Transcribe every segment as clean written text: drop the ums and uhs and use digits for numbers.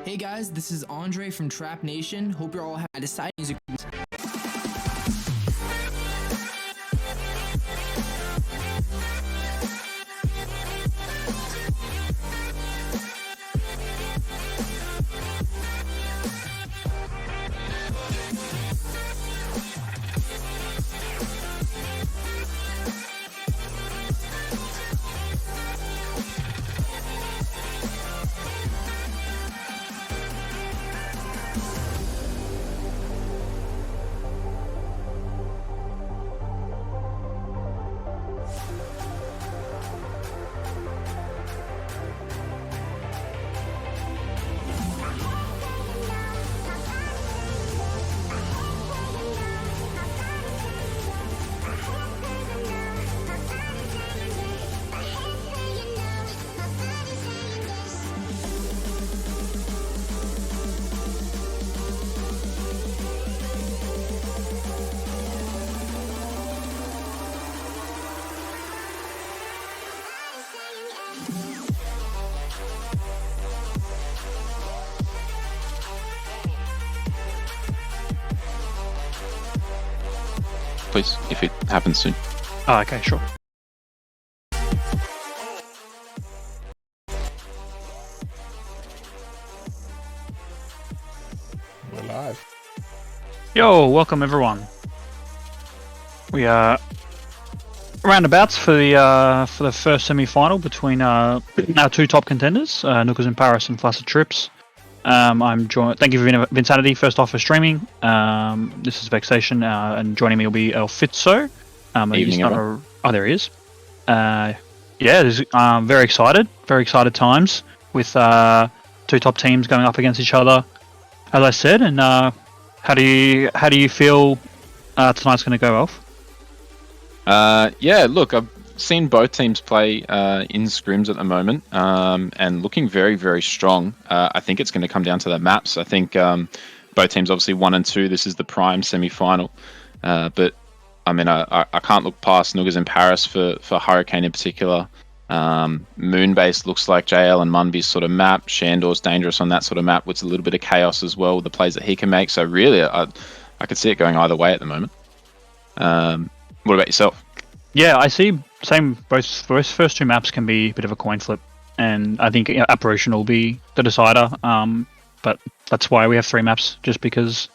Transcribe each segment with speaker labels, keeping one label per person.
Speaker 1: Hey guys, this is Andre from Trap Nation. Hope you're all having a decided music.
Speaker 2: Please, if it happens soon.
Speaker 3: Oh, okay, sure.
Speaker 4: We're live.
Speaker 3: Yo, welcome everyone. We are roundabouts for the first semi-final between our two top contenders, Noogas in Paris and Flaccid Trips. I'm joined. Thank you for Vinsanity first off for streaming. This is Vexation, and joining me will be El Fitzo.
Speaker 2: Evening, everyone.
Speaker 3: Oh, there he is. Very excited. Very excited times with two top teams going up against each other. As I said, and how do you feel tonight's going to go, Elf?
Speaker 2: Yeah, look, I've seen both teams play in scrims at the moment, and looking very, very strong. I think it's going to come down to the maps. I think both teams, obviously 1 and 2, this is the prime semi-final. But I mean, I can't look past Noogas in Paris for Hurricane in particular. Moonbase looks like JL and Munby's sort of map. Shandor's dangerous on that sort of map with a little bit of chaos as well with the plays that he can make. So really, I could see it going either way at the moment. What about yourself?
Speaker 3: Yeah, I see. Same. Both first two maps can be a bit of a coin flip, and I think Apparition will be the decider. But that's why we have 3 maps, just because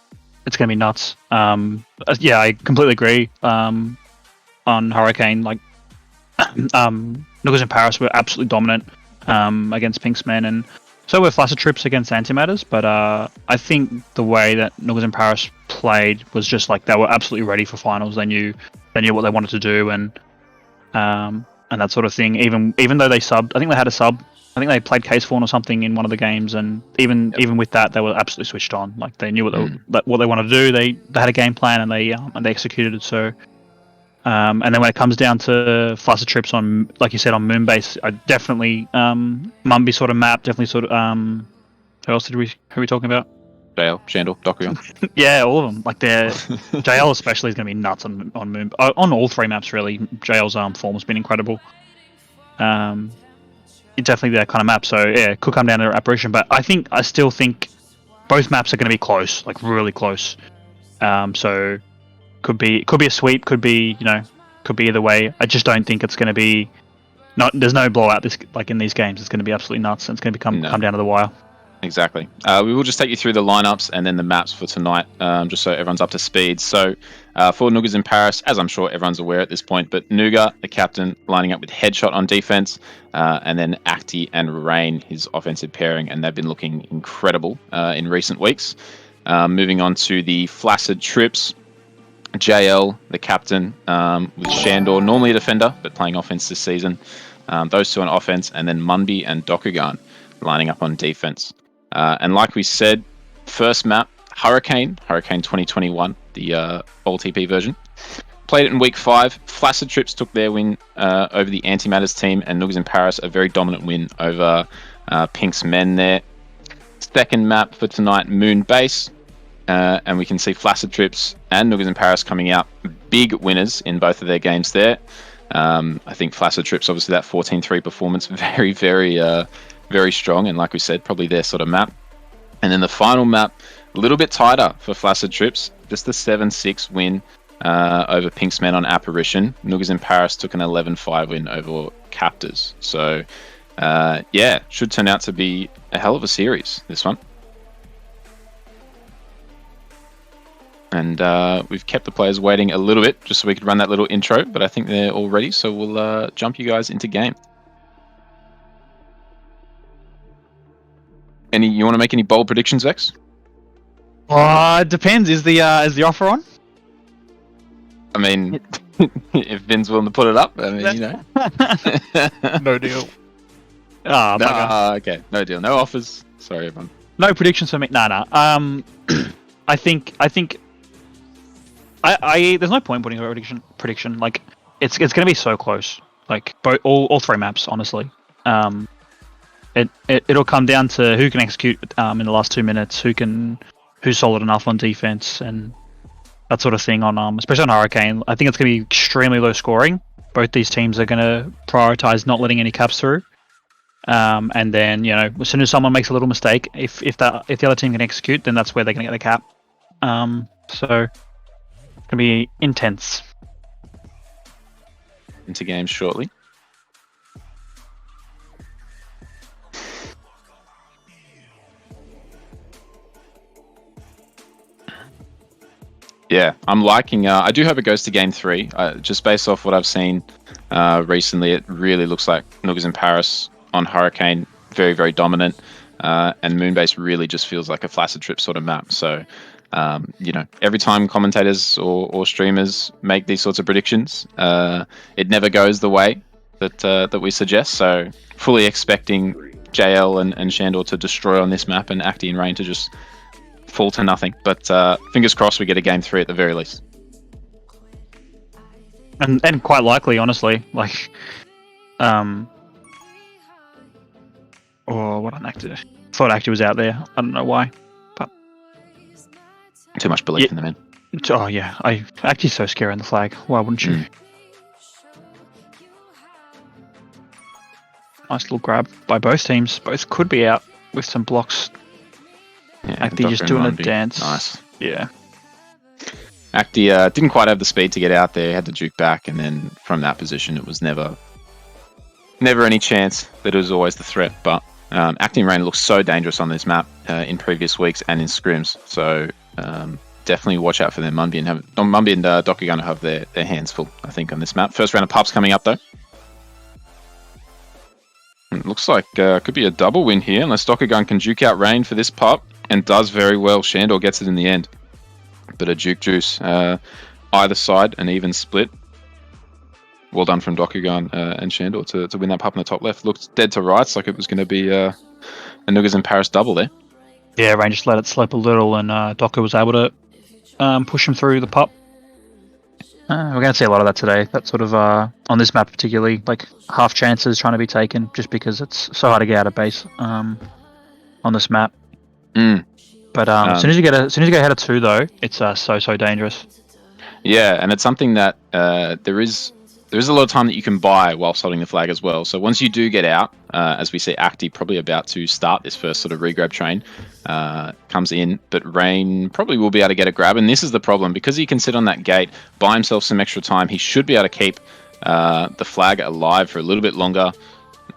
Speaker 3: it's going to be nuts. Yeah, I completely agree. On Hurricane, like Noogas in Paris were absolutely dominant against Pinksmen, and so were Flaccid Trips against Antimatters. But I think the way that Noogas in Paris played was just like they were absolutely ready for finals. They knew what they wanted to do, and that sort of thing. Even though they subbed, I think they had a sub. I think they played Case Fawn or something in one of the games, and even with that, they were absolutely switched on. Like they knew what they wanted to do. They had a game plan, and they executed it. So, and then when it comes down to Flaccid Trips on, like you said, on Moonbase, I definitely Mumby sort of map. Definitely sort of who else who are we talking about?
Speaker 2: JL, Shandor, Dokugan.
Speaker 3: Yeah, all of them. Like JL especially is going to be nuts on Moon, on all 3 maps really. JL's form has been incredible. It's definitely that kind of map. So yeah, it could come down to Apparition, but I still think both maps are going to be close, like really close. So could be a sweep, could be either way. I just don't think it's going to be. There's no blowout in these games. It's going to be absolutely nuts, and it's going to come down to the wire.
Speaker 2: Exactly. We will just take you through the lineups and then the maps for tonight, just so everyone's up to speed. So for Noogas in Paris, as I'm sure everyone's aware at this point, but Nooga, the captain, lining up with Headshot on defense, and then Acti and Rain, his offensive pairing, and they've been looking incredible in recent weeks. Moving on to the Flaccid Trips, JL, the captain, with Shandor, normally a defender, but playing offense this season. Those two on offense, and then Munby and Dokugan lining up on defense. And like we said, first map, Hurricane 2021, the OLTP version. Played it in week 5. Flaccid Trips took their win over the Antimatters team, and Noogas in Paris, a very dominant win over Pink's men there. Second map for tonight, Moonbase. And we can see Flaccid Trips and Noogas in Paris coming out big winners in both of their games there. I think Flaccid Trips, obviously that 14-3 performance, very, very, very strong. And like we said, probably their sort of map. And then the final map, a little bit tighter for Flaccid Trips. Just a 7-6 win over Pinksman on Apparition. Noogas in Paris took an 11-5 win over Captors. So, yeah, should turn out to be a hell of a series, this one. And we've kept the players waiting a little bit just so we could run that little intro, but I think they're all ready, so we'll jump you guys into game. You want to make any bold predictions, Vex?
Speaker 3: It depends. Is the offer on?
Speaker 2: I mean, if Vin's willing to put it up, I mean, you know.
Speaker 3: No deal.
Speaker 2: Okay, no deal, no offers. Sorry, everyone.
Speaker 3: No predictions for me. Nah. I think. There's no point putting a prediction. Like, it's going to be so close. Like, all three maps, honestly. It'll come down to who can execute in the last 2 minutes, who's solid enough on defense, and that sort of thing. On especially on Hurricane, I think it's going to be extremely low scoring. Both these teams are going to prioritize not letting any caps through. And then, you know, as soon as someone makes a little mistake, if the other team can execute, then that's where they're going to get the cap. So it's going to be intense.
Speaker 2: Into games shortly. Yeah, I'm liking. I do hope it goes to game 3. Just based off what I've seen recently, it really looks like Noogas in Paris on Hurricane, very, very dominant. And Moonbase really just feels like a Flaccid Trip sort of map. So, you know, every time commentators or streamers make these sorts of predictions, it never goes the way that we suggest. So, fully expecting JL and Shandor to destroy on this map and Acti and Rain to just fall to nothing. But fingers crossed we get a game 3 at the very least.
Speaker 3: And quite likely, honestly, like, what an actor. Thought Acti was out there. I don't know why, but
Speaker 2: too much belief in the man.
Speaker 3: Oh yeah, Acti's so scary on the flag. Why wouldn't you? Nice little grab by both teams. Both could be out with some blocks.
Speaker 2: Yeah,
Speaker 3: Acti just doing a dance.
Speaker 2: Nice.
Speaker 3: Yeah.
Speaker 2: Acti didn't quite have the speed to get out there. Had to juke back, and then from that position, it was never any chance that it was always the threat. But Acti and Rain looks so dangerous on this map in previous weeks and in scrims. So definitely watch out for them. Munby and Dokugan have their hands full, I think, on this map. First round of pups coming up though. It looks like could be a double win here, unless Dokugan can juke out Rain for this pup, and does very well. Shandor gets it in the end. But a juke juice. Either side, an even split. Well done from Dokugan and Shandor to win that pup in the top left. Looked dead to rights, like it was going to be a Noogas in Paris double there.
Speaker 3: Yeah, Rain just let it slip a little, and Doku was able to push him through the pup. We're going to see a lot of that today. That sort of, on this map particularly, like half chances trying to be taken just because it's so hard to get out of base on this map. But as soon as you get ahead of 2, though, it's so dangerous.
Speaker 2: Yeah, and it's something that there is a lot of time that you can buy whilst holding the flag as well. So once you do get out, as we see Acti probably about to start this first sort of regrab train, comes in, but Rain probably will be able to get a grab. And this is the problem, because he can sit on that gate, buy himself some extra time, he should be able to keep the flag alive for a little bit longer.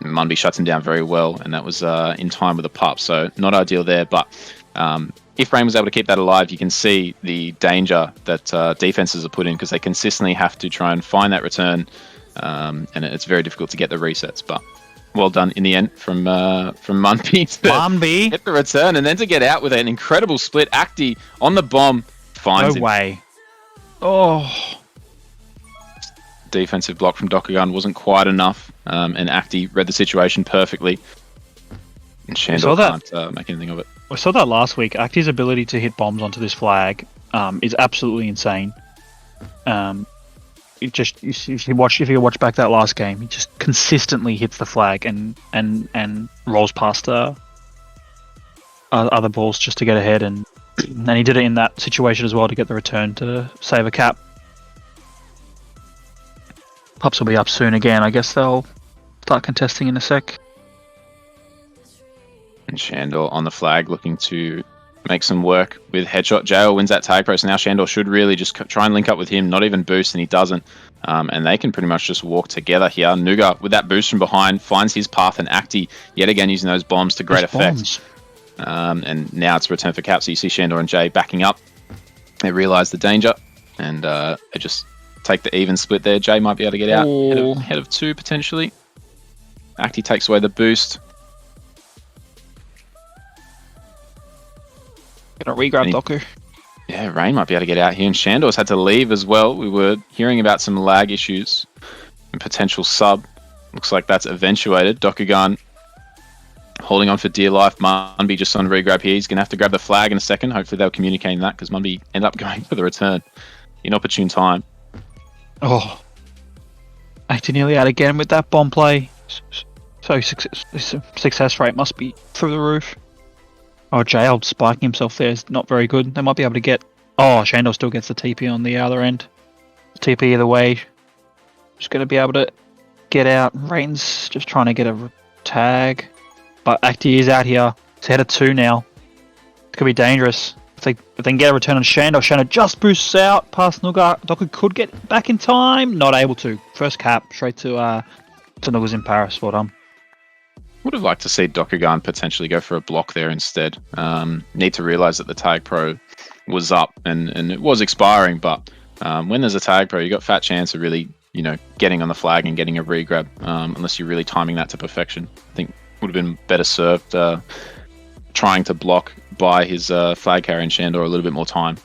Speaker 2: Munby shuts him down very well, and that was in time with the pup, so not ideal there. But if Rain was able to keep that alive, you can see the danger that defenses are put in, because they consistently have to try and find that return, and it's very difficult to get the resets. But well done in the end from Munby to get the return, and then to get out with an incredible split. Acti on the bomb finds him.
Speaker 3: No way. Oh.
Speaker 2: Defensive block from Dokugan wasn't quite enough, and Acti read the situation perfectly. And Shandor can't make anything of it.
Speaker 3: I saw that last week. Acti's ability to hit bombs onto this flag is absolutely insane. If you watch back that last game, he just consistently hits the flag and rolls past other balls just to get ahead, and he did it in that situation as well to get the return to save a cap. Pups will be up soon again. I guess they'll start contesting in a sec.
Speaker 2: And Shandor on the flag, looking to make some work with headshot. Jail wins that tag pro, so now Shandor should really just try and link up with him, not even boost, and he doesn't. And they can pretty much just walk together here. Nooga, with that boost from behind, finds his path, and Acti, yet again, using those bombs to great effect. And now it's a return for Cap, so you see Shandor and Jay backing up. They realise the danger, and they just take the even split there. Jay might be able to get out ahead of 2, potentially. Acti takes away the boost.
Speaker 3: Gonna re-grab Doku.
Speaker 2: Yeah, Rain might be able to get out here, and Shandor's had to leave as well. We were hearing about some lag issues and potential sub. Looks like that's eventuated. Dokugan holding on for dear life. Munby just on re-grab here. He's going to have to grab the flag in a second. Hopefully they'll communicate that, because Munby ended up going for the return. Inopportune time.
Speaker 3: Oh. Acting nearly out again with that bomb play. So success rate must be through the roof. Oh, Jail spiking himself there is not very good. They might be able to get... Oh, Shandor still gets the TP on the other end. TP either way. Just going to be able to get out. Rain's just trying to get a tag. But Acti is out here. It's ahead of 2 now. It could be dangerous. If they can get a return on Shandor, Shandor just boosts out past Nooga. Doku could get back in time. Not able to. First cap straight to Noogas in Paris. Well done.
Speaker 2: Would have liked to see Dokugan potentially go for a block there instead. Need to realise that the tag pro was up and it was expiring, but when there's a tag pro, you got fat chance of really, getting on the flag and getting a re-grab, unless you're really timing that to perfection. I think would have been better served trying to block by his flag carrier and Shandor a little bit more time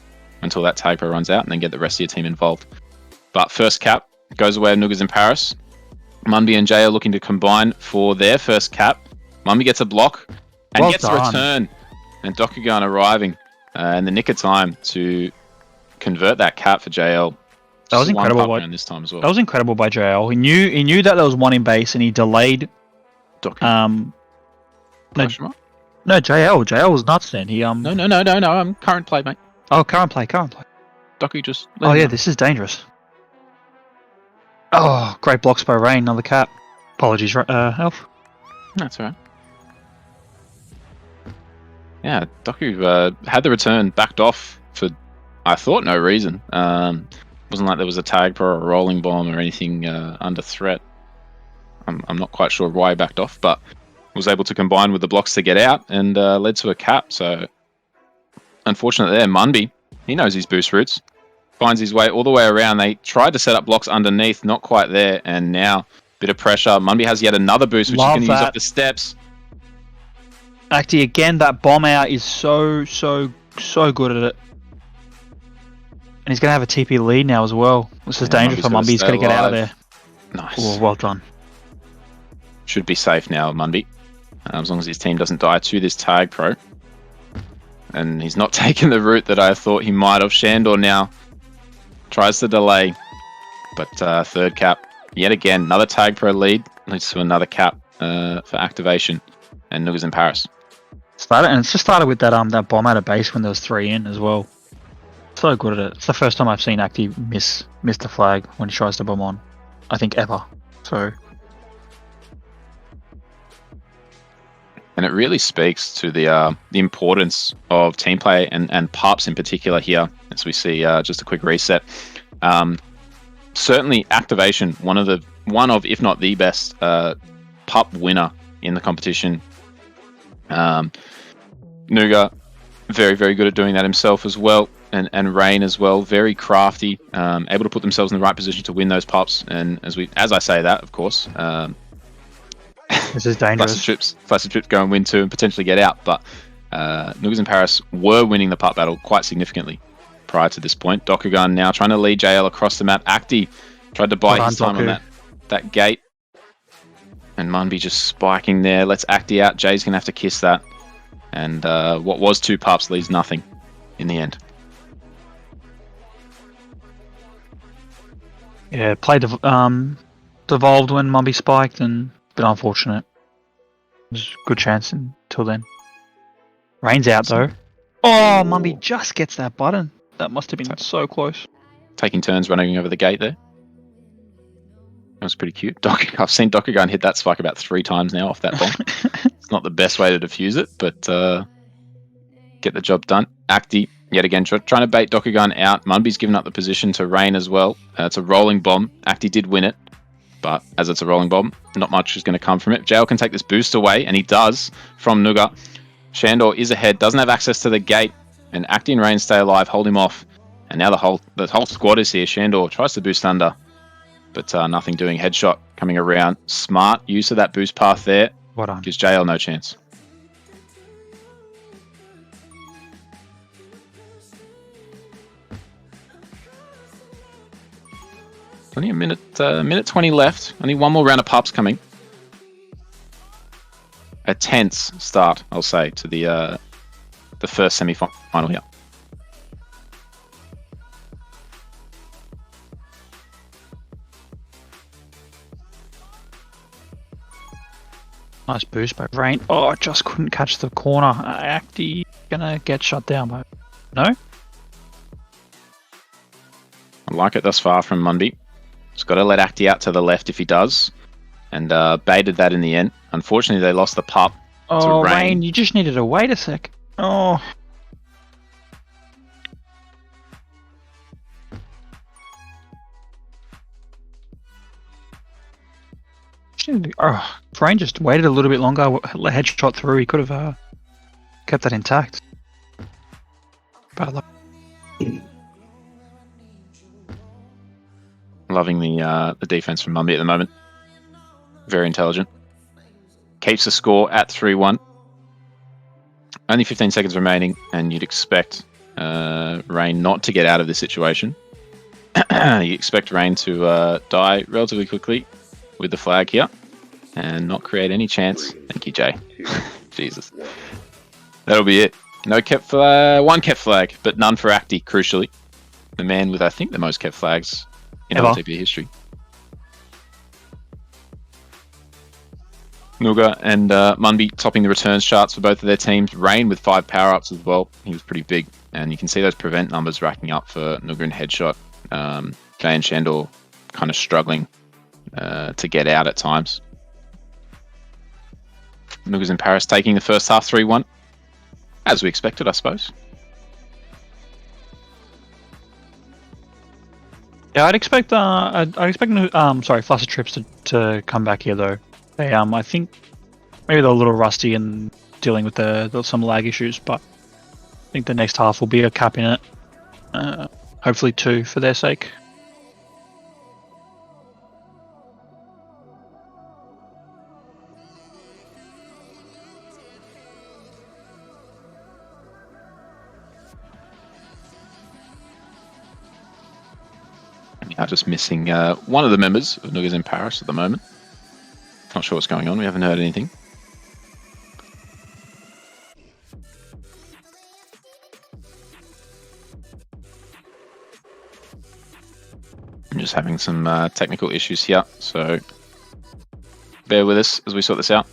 Speaker 2: until that tag pro runs out, and then get the rest of your team involved. But first cap goes away. Noogas in Paris. Munby and Jay are looking to combine for their first cap. Munby gets a block and gets a return. And Dokugan arriving in the nick of time to convert that cap for JL.
Speaker 3: That was incredible.
Speaker 2: This time as well.
Speaker 3: That was incredible by JL. He knew that there was one in base, and he delayed.
Speaker 2: Dokugan.
Speaker 3: No, JL. JL was nuts then. He
Speaker 2: No. I'm current play, mate.
Speaker 3: Oh, current play.
Speaker 2: Doku just.
Speaker 3: Oh yeah, this is dangerous. Oh, great blocks by Rain, another cap. Apologies, Elf.
Speaker 2: That's alright. Yeah, Doku had the return backed off for, I thought, no reason. Wasn't like there was a tag pro or a rolling bomb or anything under threat. I'm not quite sure why he backed off, but was able to combine with the blocks to get out and led to a cap. So, unfortunately there, Munby, he knows his boost routes. Finds his way all the way around. They tried to set up blocks underneath, not quite there, and now bit of pressure. Munby has yet another boost, which he's going to use up the steps.
Speaker 3: Acti again, that bomb out is so good at it. And he's going to have a TP lead now as well. This is dangerous for Munby. He's going to get out of there.
Speaker 2: Nice.
Speaker 3: Oh, well done.
Speaker 2: Should be safe now, Munby. As long as his team doesn't die to this tag pro. And he's not taking the route that I thought he might have. Shandor now tries to delay, but third cap yet again. Another tag pro lead leads to another cap for activation, and Noogas in Paris.
Speaker 3: It's just started with that bomb out of base when there was 3 in as well. So good at it. It's the first time I've seen Acti miss the flag when he tries to bomb on, I think, ever. So.
Speaker 2: And it really speaks to the importance of team play and pups in particular here, as we see just a quick reset. Certainly activation, one of if not the best pup winner in the competition. Nooga, very, very good at doing that himself as well, and Rain as well, very crafty, able to put themselves in the right position to win those pups. And as I say that, of course.
Speaker 3: This is dangerous.
Speaker 2: Flaccid Trips go and win 2 and potentially get out, but Noogas in Paris were winning the pup battle quite significantly prior to this point. Dokugan now trying to lead JL across the map. Acti tried to buy his time on that gate. And Munby just spiking there. Lets Acti out. Jay's going to have to kiss that. And what was 2 pups leaves nothing in the end.
Speaker 3: Yeah, play devolved when Munby spiked, and a bit unfortunate. There's a good chance until then. Rain's out though. Oh, Munby just gets that button. That must have been so close.
Speaker 2: Taking turns running over the gate there. was pretty cute. I've seen Dokugan hit that spike about 3 times now off that bomb. It's not the best way to defuse it, but get the job done. Acti, yet again, trying to bait Dokugan out. Munby's given up the position to Rain as well. It's a rolling bomb. Acti did win it, but as it's a rolling bomb, not much is going to come from it. Jail can take this boost away, and he does from Nooga. Shandor is ahead, doesn't have access to the gate, and Acti and Rain stay alive, hold him off. And now the whole squad is here. Shandor tries to boost under, but nothing doing. Headshot coming around. Smart use of that boost path there.
Speaker 3: What on?
Speaker 2: Gives JL no chance. Only a minute 20 left. Only one more round of pups coming. A tense start, I'll say, to the first semi-final here.
Speaker 3: Nice boost by Rain. Oh, I just couldn't catch the corner. Acti gonna get shut down by... No?
Speaker 2: I like it thus far from Munby. Just got to let Acti out to the left if he does. And baited that in the end. Unfortunately, they lost the pup to Rain.
Speaker 3: You just needed to wait a sec. Oh. If Rain just waited a little bit longer, let headshot through, he could have kept that intact. Bad luck.
Speaker 2: Loving the defense from Munby at the moment. Very intelligent. Keeps the score at 3-1. Only 15 seconds remaining, and you'd expect Rain not to get out of this situation. You expect Rain to die relatively quickly with the flag here and not create any chance. Thank you, Jay. Jesus. That'll be it. No kept one kept flag, but none for Acti, crucially. The man with, I think, the most kept flags in OLTP history. Nooga and Munby topping the returns charts for both of their teams. Rain with 5 power-ups as well. He was pretty big. And you can see those prevent numbers racking up for Nooga and Headshot. Jay and Shandor kind of struggling to get out at times. Noogas in Paris taking the first half 3-1. As we expected, I suppose.
Speaker 3: Yeah, I'd expect Flaccid Trips to come back here though. They I think maybe they're a little rusty in dealing with some lag issues, but I think the next half will be a cap in it. Hopefully 2 for their sake.
Speaker 2: We are just missing one of the members of Noogas in Paris at the moment. Not sure what's going on. We haven't heard anything. I'm just having some technical issues here, so bear with us as we sort this out.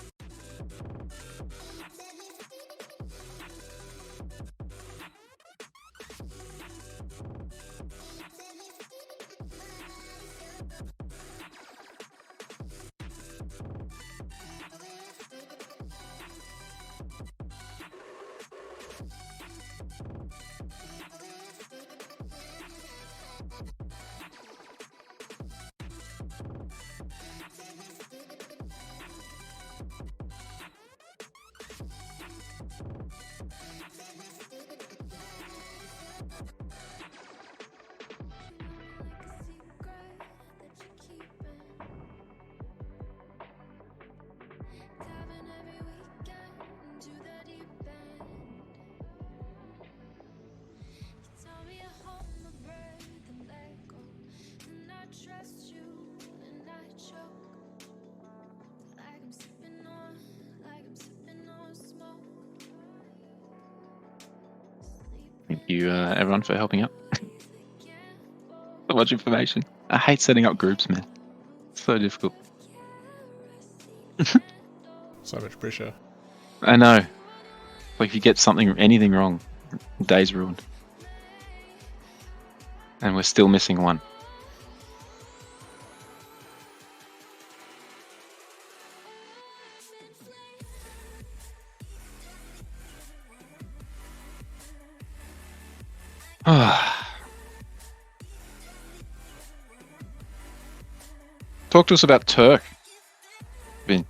Speaker 2: Thank you, everyone, for helping out. So much information. I hate setting up groups, man. It's so difficult.
Speaker 4: So much pressure.
Speaker 2: I know. Like, if you get anything wrong, the day's ruined. And we're still missing one. Talk to us about Turk. Vin.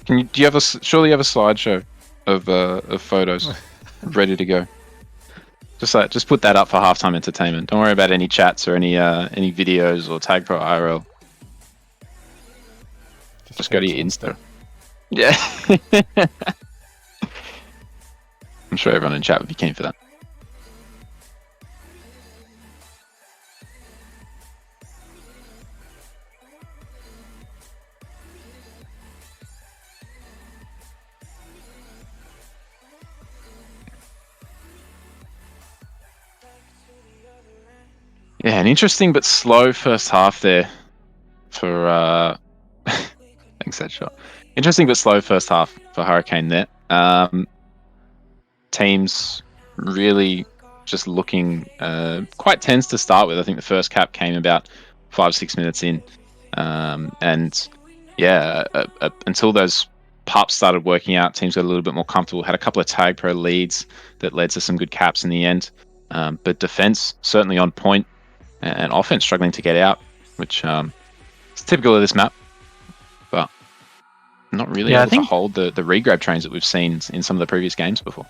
Speaker 2: Do you have surely you have a slideshow of photos ready to go? Just put that up for halftime entertainment. Don't worry about any chats or any videos or tag pro IRL. Just go to your Insta. Yeah. I'm sure everyone in chat would be keen for that. Yeah, an interesting but slow first half there for thanks headshot. Interesting but slow first half for Hurricane there. Teams really just looking quite tense to start with. I think the first cap came about 5-6 minutes in, and yeah, until those pups started working out, teams got a little bit more comfortable. Had a couple of tag pro leads that led to some good caps in the end, but defense certainly on point, and offense struggling to get out, which is typical of this map, but not really able to hold the regrab trains that we've seen in some of the previous games before.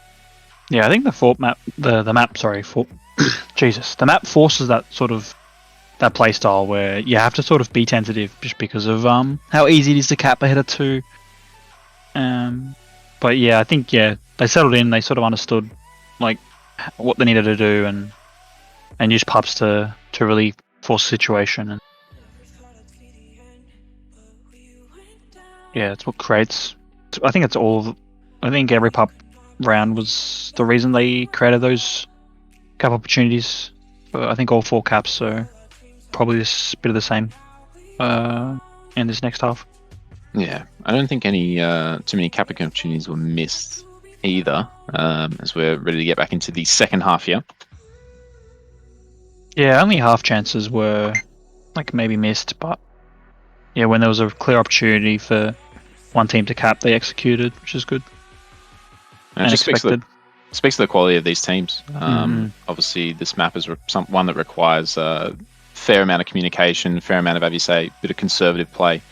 Speaker 3: Yeah, I think the fort map, the map, sorry, Jesus, the map forces that sort of that play style where you have to sort of be tentative just because of how easy it is to cap ahead of 2. But yeah, I think they settled in. They sort of understood like what they needed to do and use pups to really force the situation. And yeah, it's what creates. I think it's all. I think every pup round was the reason they created those cap opportunities for I think all 4 caps. So probably this bit of the same in this next half.
Speaker 2: Yeah, I don't think any too many cap opportunities were missed either, as we're ready to get back into the second half here.
Speaker 3: Yeah, only half chances were like maybe missed, but yeah, when there was a clear opportunity for one team to cap, they executed, which is good.
Speaker 2: And it just speaks to the quality of these teams. Obviously, this map is one that requires a fair amount of communication, fair amount of, as you say, bit of conservative play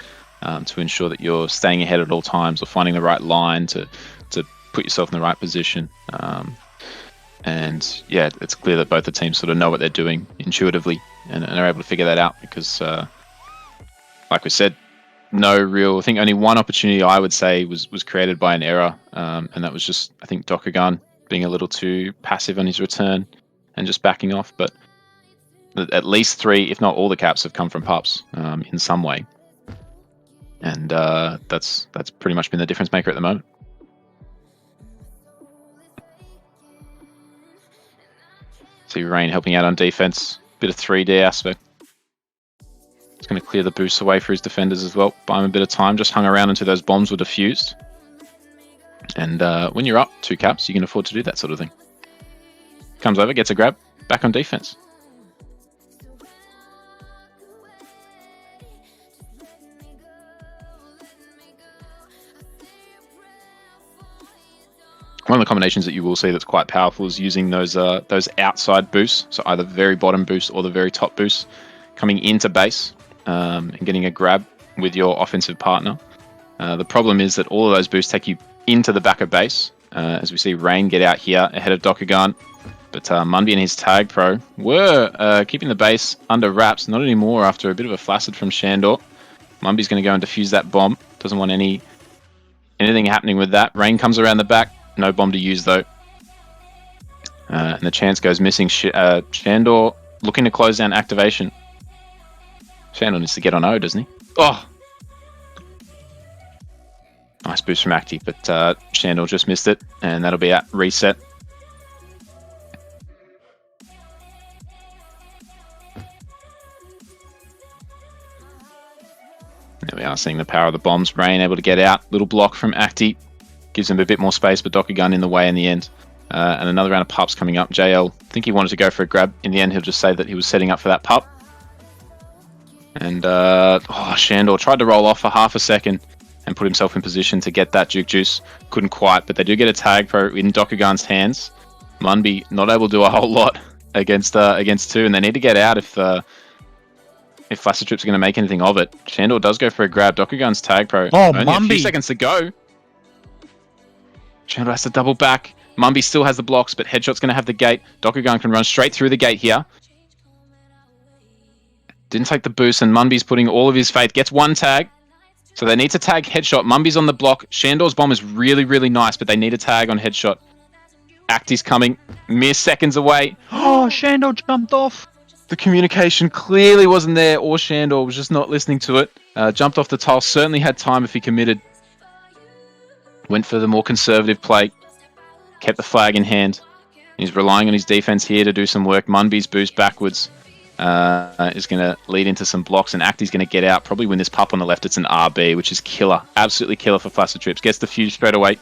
Speaker 2: to ensure that you're staying ahead at all times or finding the right line to put yourself in the right position. And yeah, it's clear that both the teams sort of know what they're doing intuitively and are able to figure that out because, like we said, I think only one opportunity I would say was created by an error, and that was just, I think, Dokugan being a little too passive on his return and just backing off. But at least 3, if not all the caps have come from pups in some way. And that's pretty much been the difference maker at the moment. See Rain helping out on defense. Bit of 3D aspect. It's going to clear the boost away for his defenders as well. Buy him a bit of time. Just hung around until those bombs were defused. And when you're up 2 caps, you can afford to do that sort of thing. Comes over, gets a grab, back on defense. One of the combinations that you will see that's quite powerful is using those outside boosts, so either very bottom boost or the very top boost, coming into base and getting a grab with your offensive partner. The problem is that all of those boosts take you into the back of base, as we see Rain get out here ahead of Dokugan. But Munby and his tag pro were keeping the base under wraps, not anymore after a bit of a Flaccid from Shandor. Munby's going to go and defuse that bomb. Doesn't want anything happening with that. Rain comes around the back. No bomb to use though. And the chance goes missing. Shandor looking to close down activation. Shandor needs to get on O, doesn't he? Oh! Nice boost from Acti, but Shandor just missed it, and that'll be at reset. There we are, seeing the power of the bombs. Rain able to get out. Little block from Acti. Gives him a bit more space, but Dokugan in the way in the end. And another round of pups coming up. JL, I think he wanted to go for a grab. In the end, he'll just say that he was setting up for that pup. And Shandor tried to roll off for half a second and put himself in position to get that Duke Juice. Couldn't quite, but they do get a tag pro in Dokugan's hands. Munby not able to do a whole lot against 2, and they need to get out if Flaccid Trip's going to make anything of it. Shandor does go for a grab. Dokugan's tag pro.
Speaker 3: Oh,
Speaker 2: Only a few
Speaker 3: Munby.
Speaker 2: seconds to go. Shandor has to double back. Munby still has the blocks, but Headshot's going to have the gate. Dokugan can run straight through the gate here. Didn't take the boost, and Munby's putting all of his faith. Gets one tag. So they need to tag Headshot. Munby's on the block. Shandor's bomb is really, really nice, but they need a tag on Headshot. Acti's coming. Mere seconds away.
Speaker 3: Oh, Shandor jumped off.
Speaker 2: The communication clearly wasn't there, or Shandor was just not listening to it. Jumped off the tile. Certainly had time if he committed. Went for the more conservative play. Kept the flag in hand. He's relying on his defense here to do some work. Munby's boost backwards is going to lead into some blocks, and Acti's going to get out. Probably win this pup on the left. It's an RB, which is killer. Absolutely killer for Flaccid Trips. Gets the fuse straight away.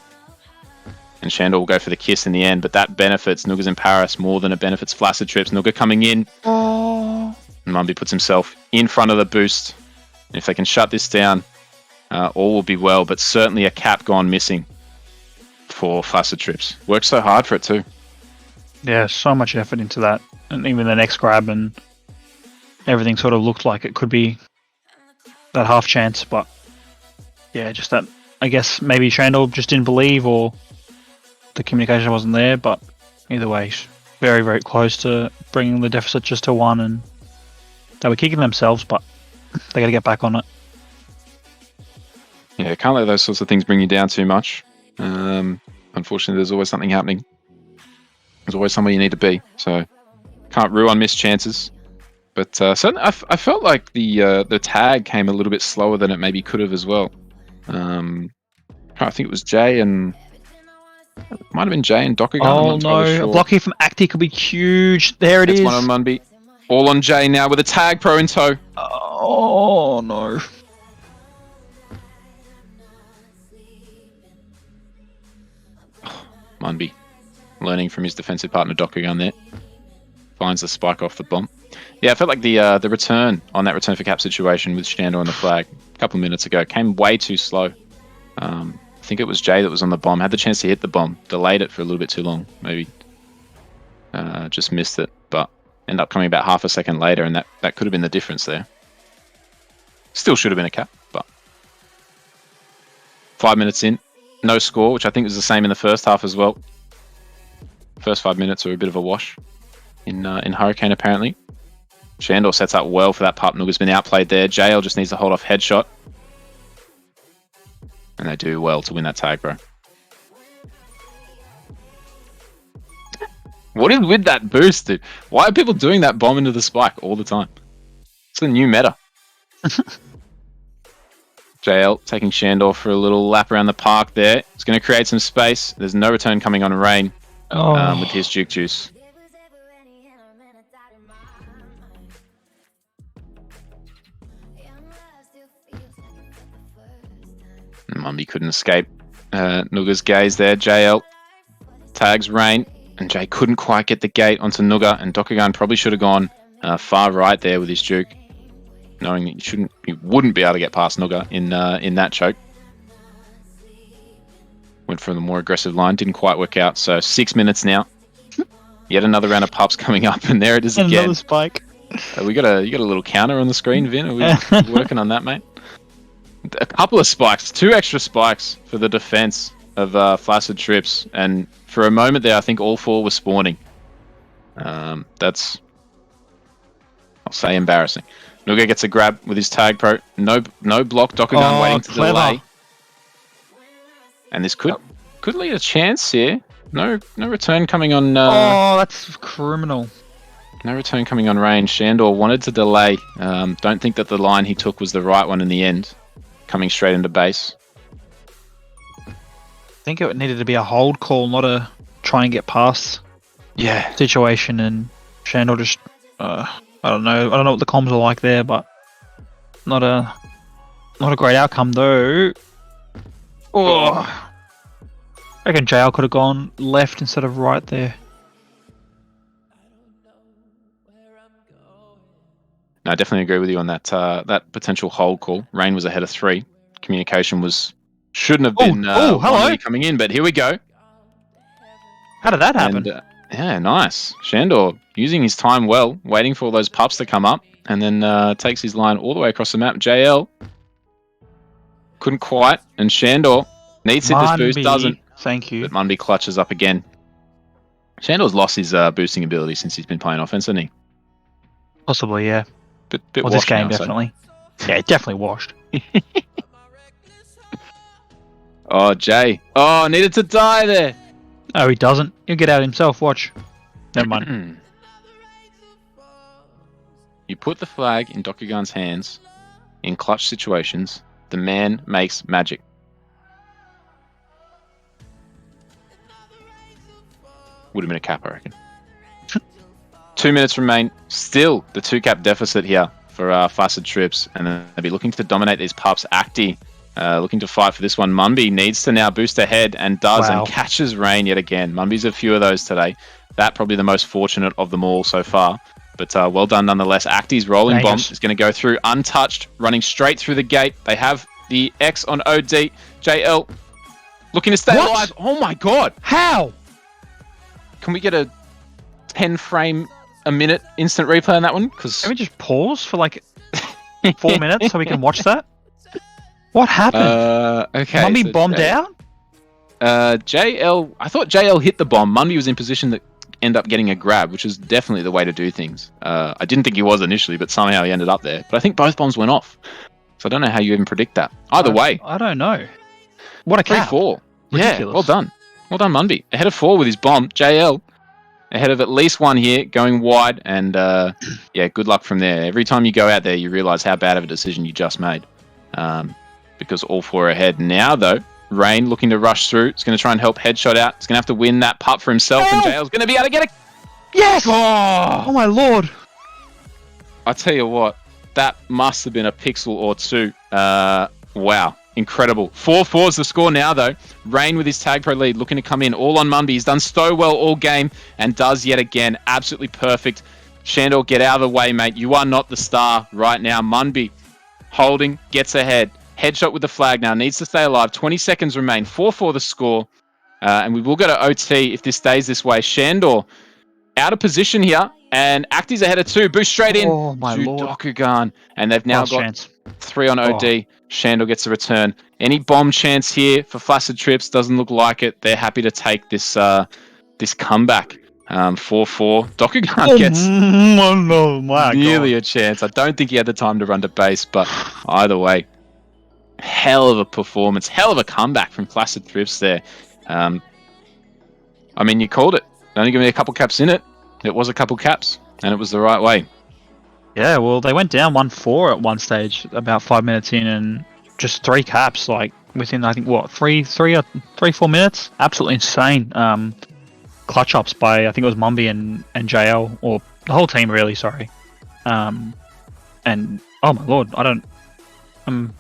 Speaker 2: And Shandor will go for the kiss in the end, but that benefits Noogas in Paris more than it benefits Flaccid Trips. Nooga coming in.
Speaker 3: Oh.
Speaker 2: And Munby puts himself in front of the boost. And if they can shut this down, all will be well, but certainly a cap gone missing for Flaccid Trips. Worked so hard for it too.
Speaker 3: Yeah, so much effort into that. And even the next grab, and everything sort of looked like it could be that half chance, but yeah, just that, I guess maybe Shandor just didn't believe, or the communication wasn't there, but either way, very, very close to bringing the deficit just to 1, and they were kicking themselves, but they got to get back on it.
Speaker 2: Yeah, can't let those sorts of things bring you down too much. Unfortunately, there's always something happening. There's always somewhere you need to be, so can't rule on missed chances. But certainly, I felt like the tag came a little bit slower than it maybe could have as well. I think it was Jay and... It might have been Jay and Dokugan.
Speaker 3: Oh no,
Speaker 2: sure.
Speaker 3: A block here from Acti could be huge. There it is.
Speaker 2: It's one on Munby. All on Jay now with a tag pro in tow.
Speaker 3: Oh no.
Speaker 2: Munby learning from his defensive partner Dokugan there. Finds the spike off the bomb. Yeah, I felt like the return on that return for cap situation with Shandor on the flag a couple of minutes ago came way too slow. I think it was Jay that was on the bomb, had the chance to hit the bomb, delayed it for a little bit too long, maybe just missed it, but ended up coming about half a second later, and that could have been the difference there. Still should have been a cap, but 5 minutes in, no score, which I think was the same in the first half as well. First 5 minutes were a bit of a wash in Hurricane apparently. Shandor sets up well for that pup. Nooga's been outplayed there. JL just needs to hold off Headshot. And they do well to win that tag, bro. What is with that boost, dude? Why are people doing that bomb into the spike all the time? It's the new meta. JL taking Shandor for a little lap around the park there. It's going to create some space. There's no return coming on Rain with his Duke Juice. Munby couldn't escape Nooga's gaze there. JL tags Rain, and Jay couldn't quite get the gate onto Nooga, and Dokugan probably should have gone far right there with his Duke, knowing that he wouldn't be able to get past Nooga in that choke. Went for the more aggressive line, didn't quite work out. So 6 minutes now. Yet another round of pups coming up, and there it is again.
Speaker 3: Another spike.
Speaker 2: You got a little counter on the screen, Vin. Are we working on that, mate? A couple of spikes, 2 extra spikes for the defense of Flaccid Trips, and for a moment there, I think all 4 were spawning. That's, I'll say, embarrassing. Nooga gets a grab with his tag pro. No block. Dokugan waiting to delay, and this could lead a chance here. No return coming on.
Speaker 3: Oh, that's criminal.
Speaker 2: No return coming on range. Shandor wanted to delay. Don't think that the line he took was the right one in the end. Coming straight into base.
Speaker 3: I think it needed to be a hold call, not a try and get past situation. And Shandor just, I don't know what the comms are like there, but not a great outcome though. Oh, I reckon JL could have gone left instead of right there. No,
Speaker 2: I definitely agree with you on that. That potential hold call. Rain was ahead of 3. Communication was Shouldn't have been
Speaker 3: hello.
Speaker 2: Wonderly coming in, but here we go.
Speaker 3: How did that happen?
Speaker 2: And, yeah, nice. Shandor using his time well, waiting for all those pups to come up, and then takes his line all the way across the map. JL couldn't quite, and Shandor needs to hit this boost, doesn't.
Speaker 3: Thank you.
Speaker 2: But Munby clutches up again. Shandor's lost his boosting ability since he's been playing offense, hasn't he?
Speaker 3: Possibly, yeah.
Speaker 2: Bit
Speaker 3: Well, this
Speaker 2: washed
Speaker 3: game,
Speaker 2: now, so.
Speaker 3: definitely. Yeah, definitely washed.
Speaker 2: Oh, Jay. Oh, needed to die there.
Speaker 3: Oh, he doesn't. He'll get out himself. Watch. Never mind.
Speaker 2: You put the flag in Dokugan's hands in clutch situations. The man makes magic. Would have been a cap, I reckon. 2 minutes remain. Still the 2-cap deficit here for Flaccid Trips. And then they'll be looking to dominate these pups. Acti looking to fight for this one. Munby needs to now boost ahead and does,
Speaker 3: Wow.
Speaker 2: and catches Rain yet again. Munby's a few of those today. That probably the most fortunate of them all so far. But well done nonetheless. Acti's rolling bomb is going to go through untouched, running straight through the gate. They have the X on OD. JL looking to stay alive. Oh my god.
Speaker 3: How?
Speaker 2: Can we get a 10 frame a minute instant replay on that one? Because
Speaker 3: Can we just pause for like 4 minutes so we can watch that? What happened?
Speaker 2: Okay.
Speaker 3: Mummy
Speaker 2: so
Speaker 3: bombed out?
Speaker 2: JL, I thought JL hit the bomb. Munby was in position that end up getting a grab, which is definitely the way to do things. I didn't think he was initially, but somehow he ended up there. But I think both bombs went off. So I don't know how you even predict that. Either way.
Speaker 3: I don't know. What a cap.
Speaker 2: 3-4. Yeah,
Speaker 3: Ridiculous.
Speaker 2: well done. Well done, Munby. Ahead of 4 with his bomb. JL ahead of at least 1 here, going wide. And yeah, good luck from there. Every time you go out there, you realize how bad of a decision you just made. Because all 4 are ahead. Now, though, Rain looking to rush through. It's going to try and help Headshot out. It's going to have to win that putt for himself. And JL's going to be able to get it.
Speaker 3: Yes!
Speaker 2: Oh,
Speaker 3: my lord.
Speaker 2: I tell you what, that must have been a pixel or 2. Wow. Incredible. 4-4 is the score now, though. Rain with his Tag Pro lead looking to come in. All on Munby. He's done so well all game and does yet again. Absolutely perfect. Shandor, get out of the way, mate. You are not the star right now. Munby holding, gets ahead. Headshot with the flag now. Needs to stay alive. 20 seconds remain. 4-4 the score. And we will go to OT if this stays this way. Shandor out of position here. And Acti's ahead of 2. Boost straight in.
Speaker 3: Oh, my lord.
Speaker 2: Dokugan. And they've now
Speaker 3: Last
Speaker 2: got
Speaker 3: chance.
Speaker 2: 3 on OD. Shandor gets a return. Any bomb chance here for Flaccid Trips? Doesn't look like it. They're happy to take this this comeback. 4-4. Dokugan gets nearly a chance. I don't think he had the time to run to base, but either way, hell of a performance. Hell of a comeback from Flaccid Trips there. I mean, you called it. Only give me a couple caps in it. It was a couple caps, and it was the right way.
Speaker 3: Yeah, well, they went down 1-4 at one stage, about 5 minutes in, and just 3 caps, like within, I think, what, 3-4 minutes? Absolutely insane. Clutch ups by, I think it was Munby and JL, or the whole team, really. Sorry. And oh my lord, I'm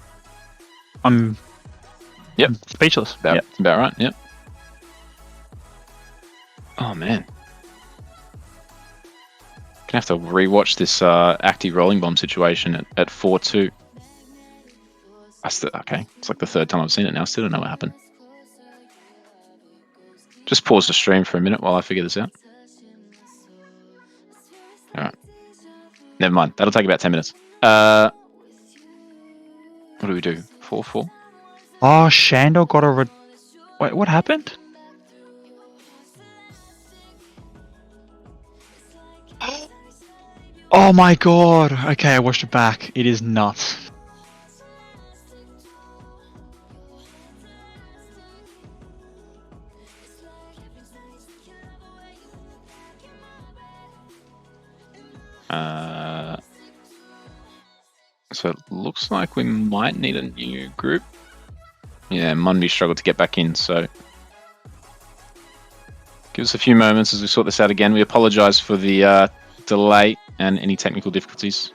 Speaker 3: speechless.
Speaker 2: About right. Yep. Oh man. Gonna have to rewatch this Acti rolling bomb situation at 4-2. Okay, it's like the 3rd time I've seen it now. I still don't know what happened. Just pause the stream for a minute while I figure this out. Alright. Never mind. That'll take about 10 minutes. What do we do? 4-4?
Speaker 3: Oh, Shandor got a... Wait, what happened? Oh my god. Okay, I watched it back. It is nuts.
Speaker 2: So it looks like we might need a new group. Yeah, Munby struggled to get back in, so give us a few moments as we sort this out again. We apologise for the delay and any technical difficulties.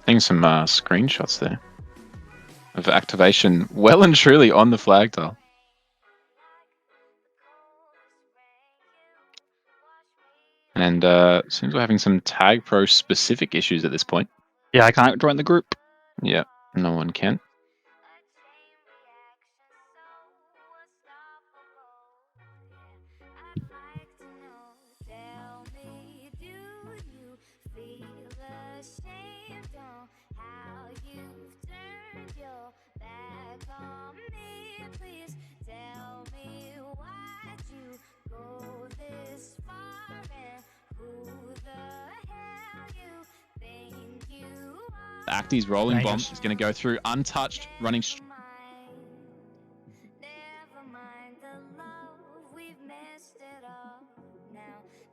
Speaker 2: Seeing some screenshots there of activation well and truly on the flag tile. And seems we're having some Tag Pro specific issues at this point.
Speaker 3: Yeah, I can't join the group.
Speaker 2: Yeah, no one can. Acti's rolling bomb
Speaker 3: Dangerous.
Speaker 2: is going to go through untouched, running.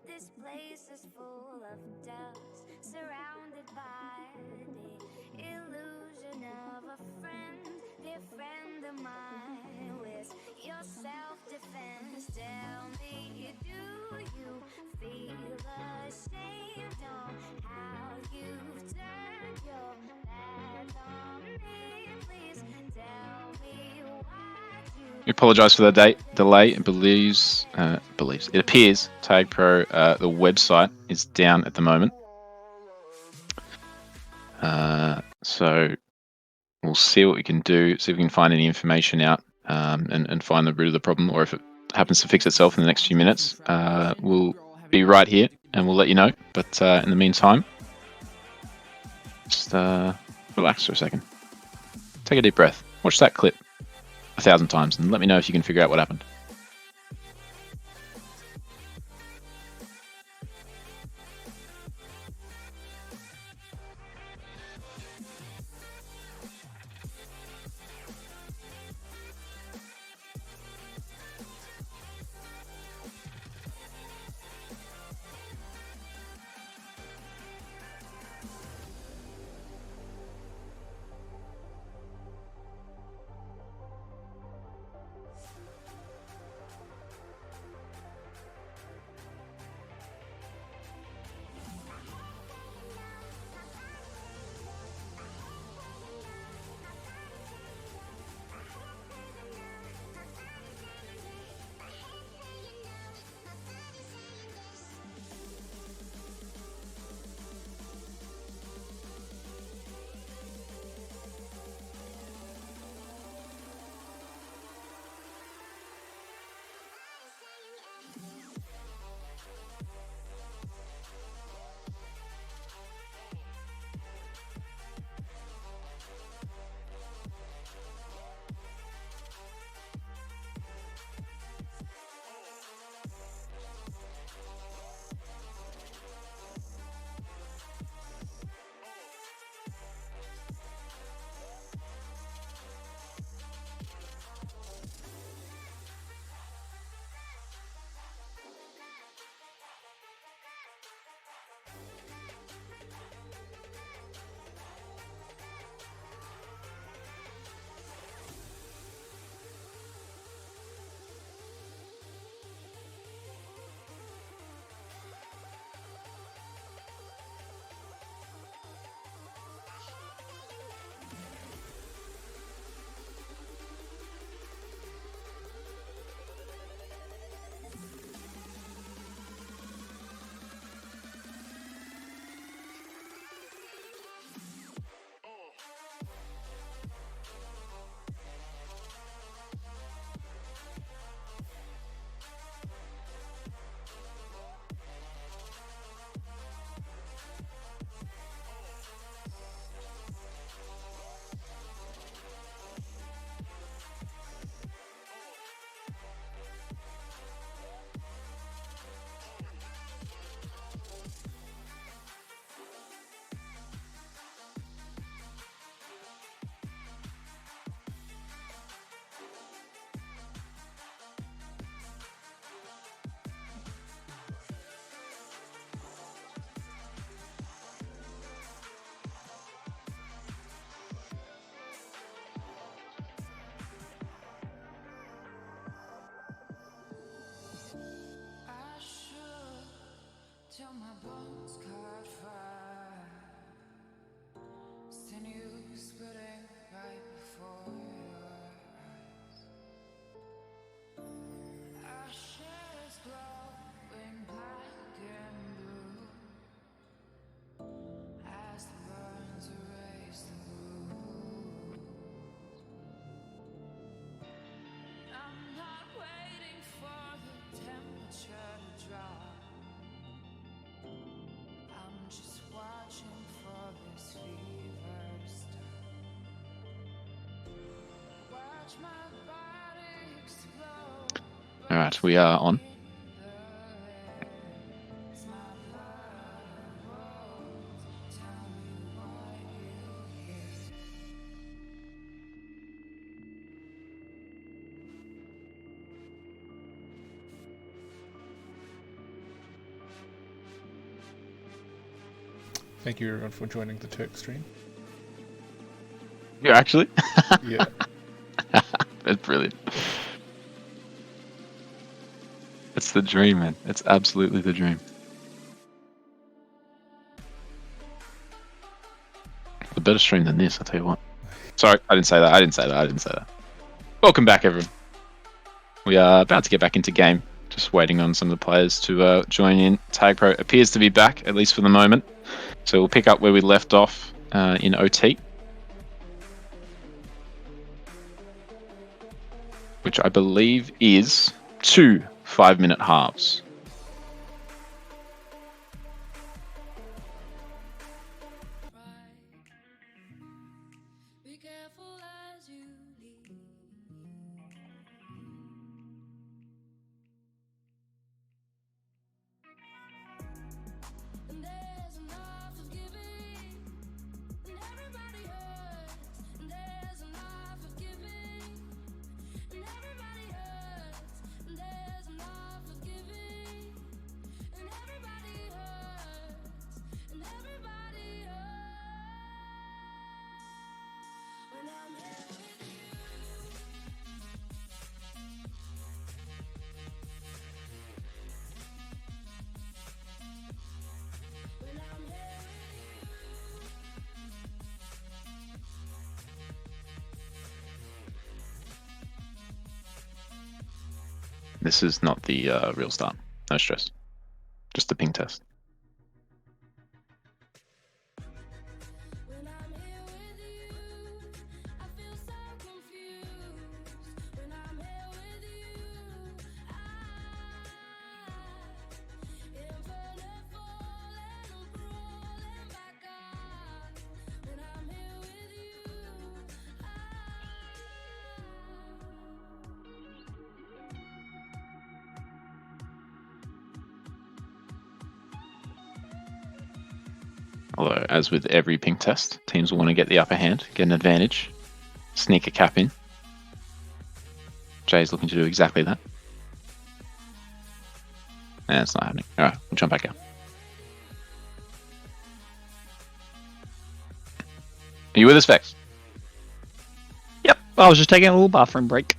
Speaker 5: This place is full of dust, surrounded by the illusion of a friend, dear friend of mine. With your self-defense, tell me, do you feel ashamed on how you've turned your back on me? Please tell me why you.
Speaker 2: We apologise for the delay. It appears Tag Pro, the website is down at the moment. So we'll see what we can do, see if we can find any information out and find the root of the problem, or if it happens to fix itself in the next few minutes, we'll be right here and we'll let you know. But in the meantime, just relax for a second. Take a deep breath. Watch that clip 1,000 times and let me know if you can figure out what happened. Alright, we are on.
Speaker 4: Thank you everyone for joining the Turk stream.
Speaker 2: You actually?
Speaker 4: Yeah.
Speaker 2: That's brilliant. It's the dream, man. It's absolutely the dream. A better stream than this, I'll tell you what. Sorry, I didn't say that. Welcome back, everyone. We are about to get back into game. Just waiting on some of the players to join in. Tag Pro appears to be back, at least for the moment. So we'll pick up where we left off in OT. Which I believe is 2 5-minute halves. This is not the real start. No stress. Just the ping test. Although, as with every ping test, teams will want to get the upper hand, get an advantage, sneak a cap in. Jay's looking to do exactly that. And it's not happening. Alright, we'll jump back out. Are you with us, Vex?
Speaker 3: Yep, I was just taking a little bathroom break.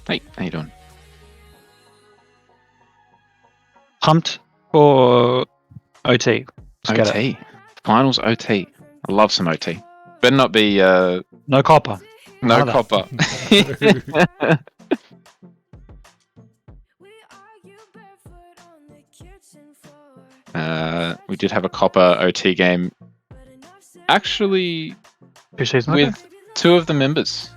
Speaker 2: Hey, how you doing?
Speaker 3: Pumped for OT. Let's get it.
Speaker 2: OT. Finals OT. I love some OT. Better not be
Speaker 3: No copper.
Speaker 2: no
Speaker 3: Nada.
Speaker 2: copper. We did have a copper OT game. Actually,
Speaker 3: 2 seasons ago.
Speaker 2: with 2 of the members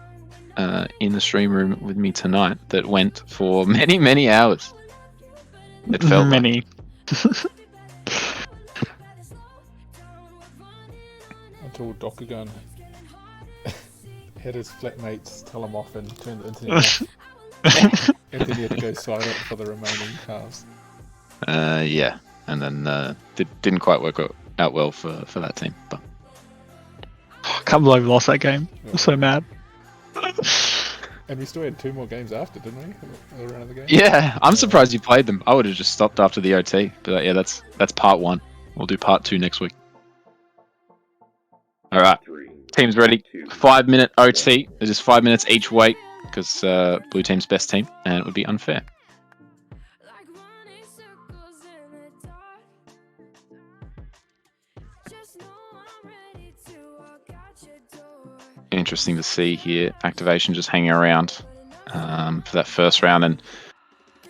Speaker 2: in the stream room with me tonight that went for many, many hours. It felt like.
Speaker 3: many.
Speaker 4: Until Dokugan had his flatmates tell him off and turn the internet off. And then he had to go silent for the remaining halves.
Speaker 2: Yeah, and then didn't quite work out well for that team. But
Speaker 3: I can't believe we lost that game. I'm so mad.
Speaker 4: And we still had 2 more games after, didn't we? Around the game?
Speaker 2: yeah, I'm surprised you played them. I would have just stopped after the OT. But yeah, that's part 1. We'll do part 2 next week. All right, team's ready. 5-minute OT. There's just 5 minutes each way because blue team's best team, and it would be unfair. Interesting to see here. Activation just hanging around for that first round, and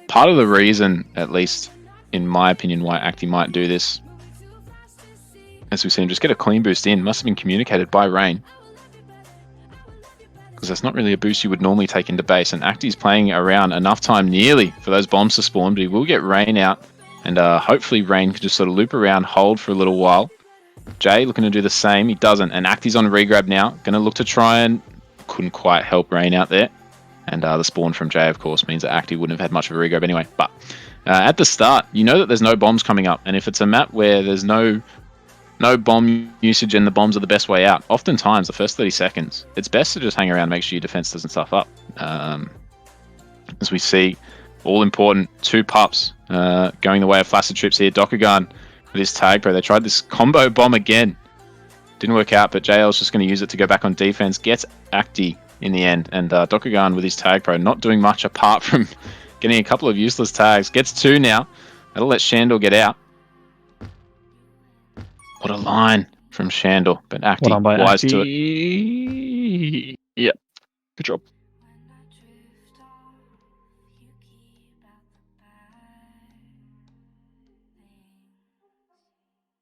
Speaker 2: part of the reason, at least in my opinion, why Acti might do this, as we've seen, just get a clean boost in, must have been communicated by Rain, because that's not really a boost you would normally take into base, and Acti's playing around enough time nearly for those bombs to spawn, but he will get Rain out, and hopefully Rain can just sort of loop around, hold for a little while. Jay looking to do the same. He doesn't. And Acti's on regrab now. Going to look to try and... Couldn't quite help Rain out there. And the spawn from Jay, of course, means that Acti wouldn't have had much of a regrab anyway. But at the start, you know that there's no bombs coming up. And if it's a map where there's no bomb usage and the bombs are the best way out, oftentimes the first 30 seconds, it's best to just hang around and make sure your defense doesn't stuff up. As we see, all important 2 pups going the way of Flaccid Trips here. Dokugan with his tag pro. They tried this combo bomb again. Didn't work out, but JL's just going to use it to go back on defense. Gets Acti in the end. And Dokugan with his tag pro not doing much apart from getting a couple of useless tags. Gets 2 now. That'll let Shandor get out. What a line from Shandor. But Acti wise to it.
Speaker 3: Yep. Good job.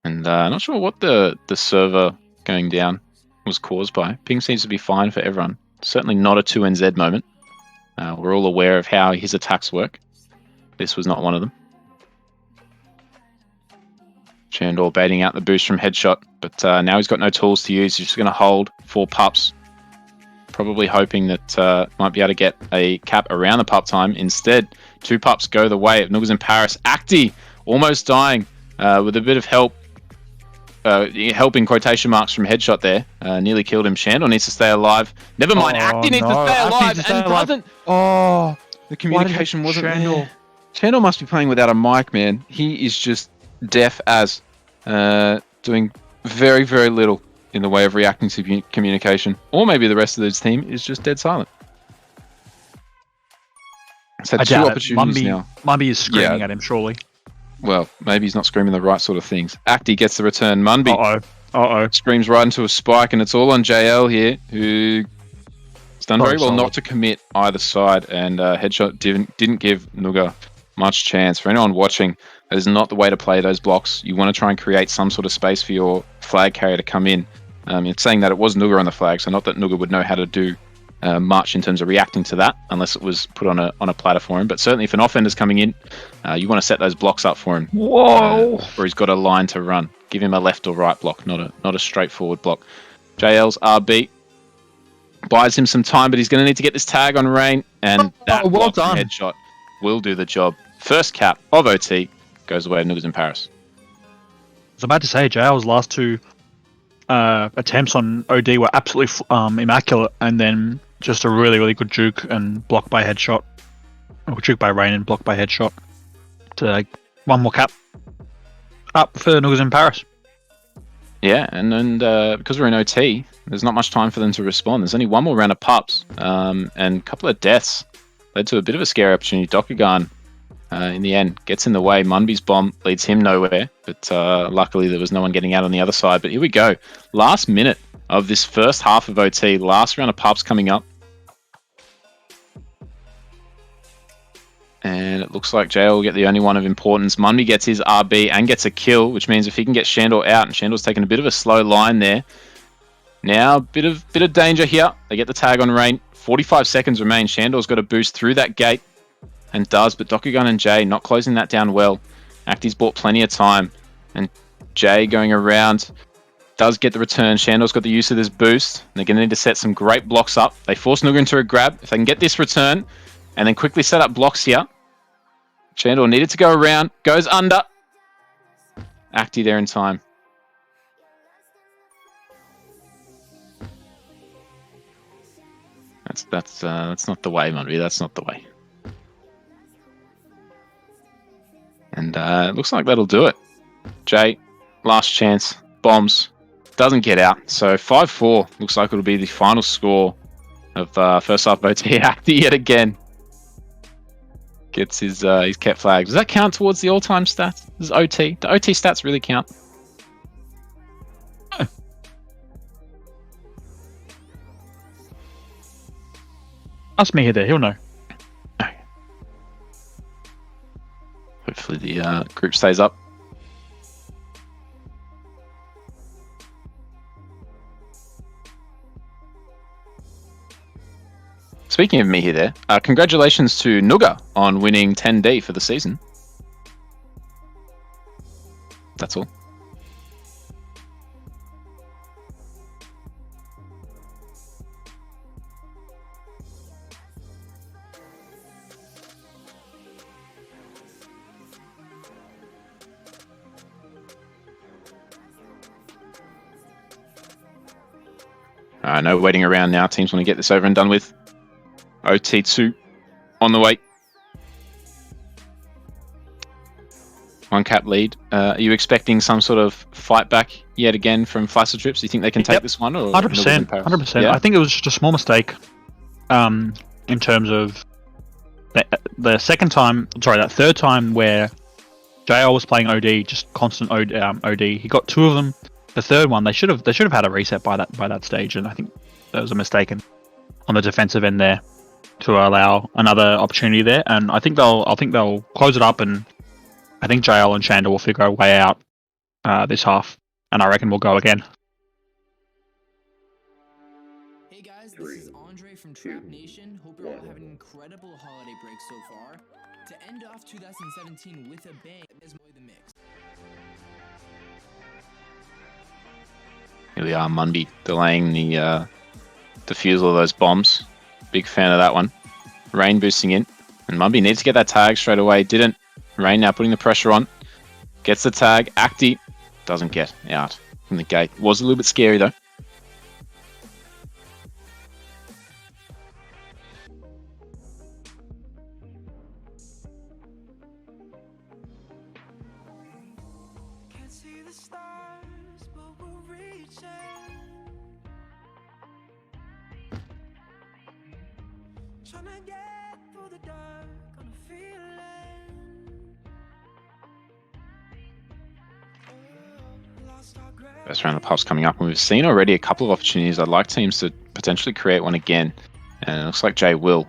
Speaker 2: And not sure what the server going down was caused by. Ping seems to be fine for everyone. Certainly not a 2NZ moment. We're all aware of how his attacks work. This was not one of them. Shandor baiting out the boost from Headshot, but now he's got no tools to use. He's just going to hold 4 pups. Probably hoping that might be able to get a cap around the pup time. Instead, 2 pups go the way of Noogas in Paris. Acti almost dying with a bit of help. Help in quotation marks from Headshot there. Nearly killed him. Shandor needs to stay alive. Never mind. Acti needs to stay alive and doesn't. Oh, the communication wasn't there. Shandor must be playing without a mic, man. He is just deaf as, doing very, very little in the way of reacting to communication. Or maybe the rest of his team is just dead silent. He's had 2 opportunities now.
Speaker 3: Mumby is screaming at him, surely.
Speaker 2: Well, maybe he's not screaming the right sort of things. Acti gets the return. Munby screams right into a spike, and it's all on JL here, who's done very well not to commit either side, and Headshot didn't give Nooga much chance. For anyone watching, that is not the way to play those blocks. You want to try and create some sort of space for your flag carrier to come in. It's saying that it was Nooga on the flag, so not that Nooga would know how to do much in terms of reacting to that, unless it was put on a platter for him. But certainly if an offender's coming in, you want to set those blocks up for him.
Speaker 3: Whoa!
Speaker 2: Where he's got a line to run. Give him a left or right block, not a straightforward block. JL's RB buys him some time, but he's going to need to get this tag on Rain, and that block from Headshot will do the job. First cap of OT goes away to Noogas in Paris.
Speaker 3: I was about to say, JL's last 2 attempts on OD were absolutely immaculate, and then just a really, really good juke and block by Headshot. Or juke by Rain and block by Headshot. To 1 more cap up for Noogas in Paris.
Speaker 2: Yeah, and because we're in OT, there's not much time for them to respond. There's only 1 more round of pups, and a couple of deaths led to a bit of a scary opportunity. Dokugan, in the end, gets in the way. Munby's bomb leads him nowhere, but luckily there was no one getting out on the other side. But here we go. Last minute of this first half of OT. Last round of pups coming up. And it looks like JL will get the only one of importance. Munby gets his RB and gets a kill, which means if he can get Shandor out, and Shandor's taken a bit of a slow line there. Now, bit of danger here. They get the tag on Rain. 45 seconds remain. Shandor's got to boost through that gate, and does, but Dokugan and Jay not closing that down well. Acti's bought plenty of time, and Jay going around does get the return. Shandor's got the use of this boost. They're going to need to set some great blocks up. They force Nooga into a grab. If they can get this return, and then quickly set up blocks here. Shandor needed to go around, goes under. Acti there in time. That's not the way, Munby. That's not the way. And it looks like that'll do it. Jay, last chance, bombs, doesn't get out. So 5-4 looks like it'll be the final score of first half OT. Acti yet again gets his cat flag. Does that count towards the all-time stats? This is OT. Do OT stats really count? No.
Speaker 3: Ask me there, he'll know.
Speaker 2: Hopefully the group stays up. Speaking of me here there, congratulations to Nooga on winning 10D for the season. That's all. No waiting around now. Teams want to get this over and done with. OT2 on the way. 1 cap lead. Are you expecting some sort of fight back yet again from Flaccid Trips? Do you think they can take this one?
Speaker 3: 100%. 100%.
Speaker 2: Yeah?
Speaker 3: I think it was just a small mistake in terms of the second time, sorry, that third time where JL was playing OD, just constant OD. He got 2 of them. The third one, they should have had a reset by that stage, and I think that was a mistake on the defensive end there to allow another opportunity there. And I think they'll close it up, and I think JL and Shanda will figure a way out this half, and I reckon we'll go again.
Speaker 1: Hey guys, this is Andre from Trap Nation. Hope you're all having an incredible holiday break so far. To end off 2017 with a bang, is the mix.
Speaker 2: Here we are, Munby delaying the defusal of those bombs. Big fan of that one. Rain boosting in. And Munby needs to get that tag straight away. Didn't. Rain now putting the pressure on. Gets the tag. Acti doesn't get out from the gate. Was a little bit scary though. First round of puffs coming up, and we've seen already a couple of opportunities. I'd like teams to potentially create one again, and it looks like Jay will,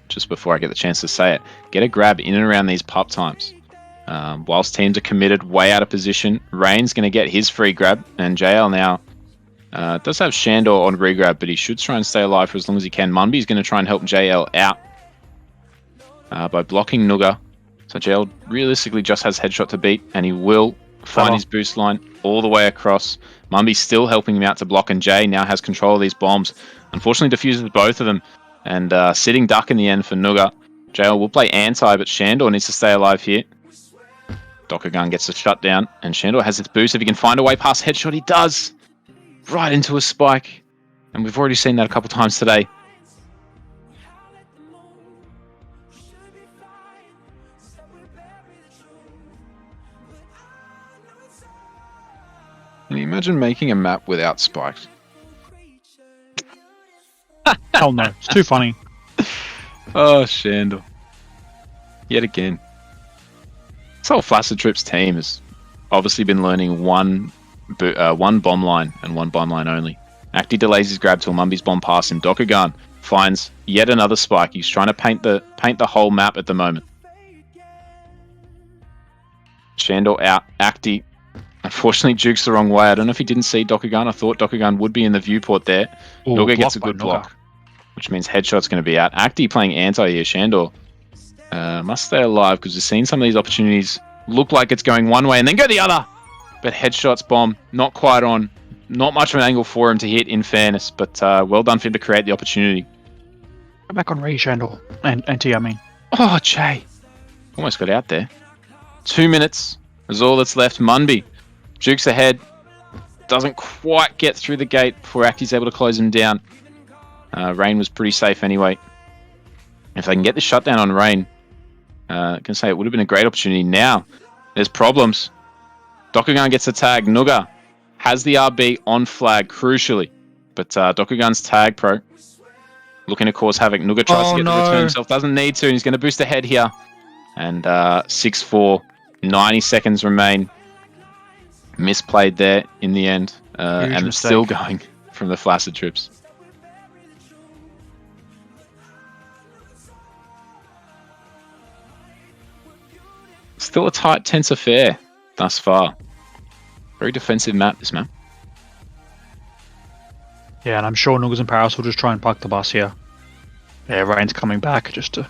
Speaker 2: just before I get the chance to say it, get a grab in and around these pup times. Whilst teams are committed, way out of position, Rain's going to get his free grab, and JL now does have Shandor on regrab, but he should try and stay alive for as long as he can. Munby's going to try and help JL out by blocking Nooga. So JL realistically just has headshot to beat, and he will find his boost line all the way across. Munby's still helping him out to block, and Jay now has control of these bombs. Unfortunately diffuses both of them, and sitting duck in the end for Nooga. JL will play anti, but Shandor needs to stay alive here. Dokugan gets the shutdown, and Shandor has his boost. If he can find a way past headshot, he does! Right into a spike. And we've already seen that a couple times today. Can you imagine making a map without spikes?
Speaker 3: Hell no, it's too funny.
Speaker 2: Oh, Shandor. Yet again. This whole Flaccid Trips team has obviously been learning one bomb line and one bomb line only. Acti delays his grab till Munby's bomb past him. Dokugan finds yet another spike. He's trying to paint the whole map at the moment. Shandor out. Acti unfortunately jukes the wrong way. I don't know if he didn't see Dokugan. I thought Dokugan would be in the viewport there. Nooga gets a good block, which means headshot's going to be out. Acti playing anti here. Shandor must stay alive because we've seen some of these opportunities look like it's going one way and then go the other. But headshot's bomb, not quite on. Not much of an angle for him to hit, in fairness, but well done for him to create the opportunity.
Speaker 3: Go back on Ray, Shandor. And T, I mean.
Speaker 2: Oh, Jay. Almost got out there. 2 minutes is all that's left. Munby jukes ahead. Doesn't quite get through the gate before Acti's able to close him down. Rain was pretty safe anyway. If they can get the shutdown on Rain, I can say it would have been a great opportunity. Now, there's problems. Dokugan gets a tag. Nooga has the RB on flag, crucially. But Dokugan's tag pro. Looking to cause havoc. Nooga tries to get the return himself. Doesn't need to. And he's going to boost ahead here. And 6-4. 90 seconds remain. Misplayed there in the end. And it's still going from the Flaccid Trips. Still a tight, tense affair thus far. Very defensive map, this map.
Speaker 3: Yeah, and I'm sure Noogas and Paris will just try and park the bus here. Yeah, Rain's coming back just to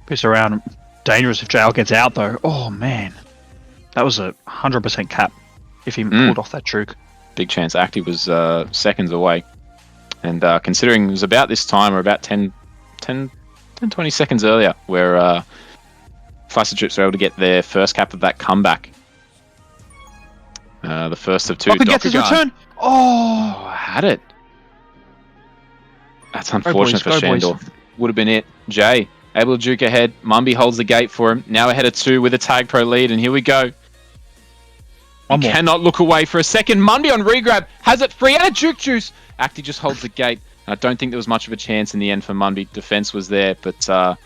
Speaker 3: piss around. Dangerous if JL gets out, though. Oh, man. That was a 100% cap if he pulled off that juke.
Speaker 2: Big chance. Acti was seconds away. And considering it was about this time, or about 10, 20 seconds earlier, where Flaccid Trips were able to get their first cap of that comeback. The first of two.
Speaker 3: Gets his return.
Speaker 2: Oh, I had it. That's unfortunate for
Speaker 3: Go, boys.
Speaker 2: Shandor. Would have been it. Jay, able to juke ahead. Mumby holds the gate for him. Now ahead of 2 with a Tag Pro lead, and here we go.
Speaker 3: One more.
Speaker 2: Cannot look away for a second. Mumby on regrab. Has it free and a juke juice. Acti just holds the gate. I don't think there was much of a chance in the end for Mumby. Defense was there, but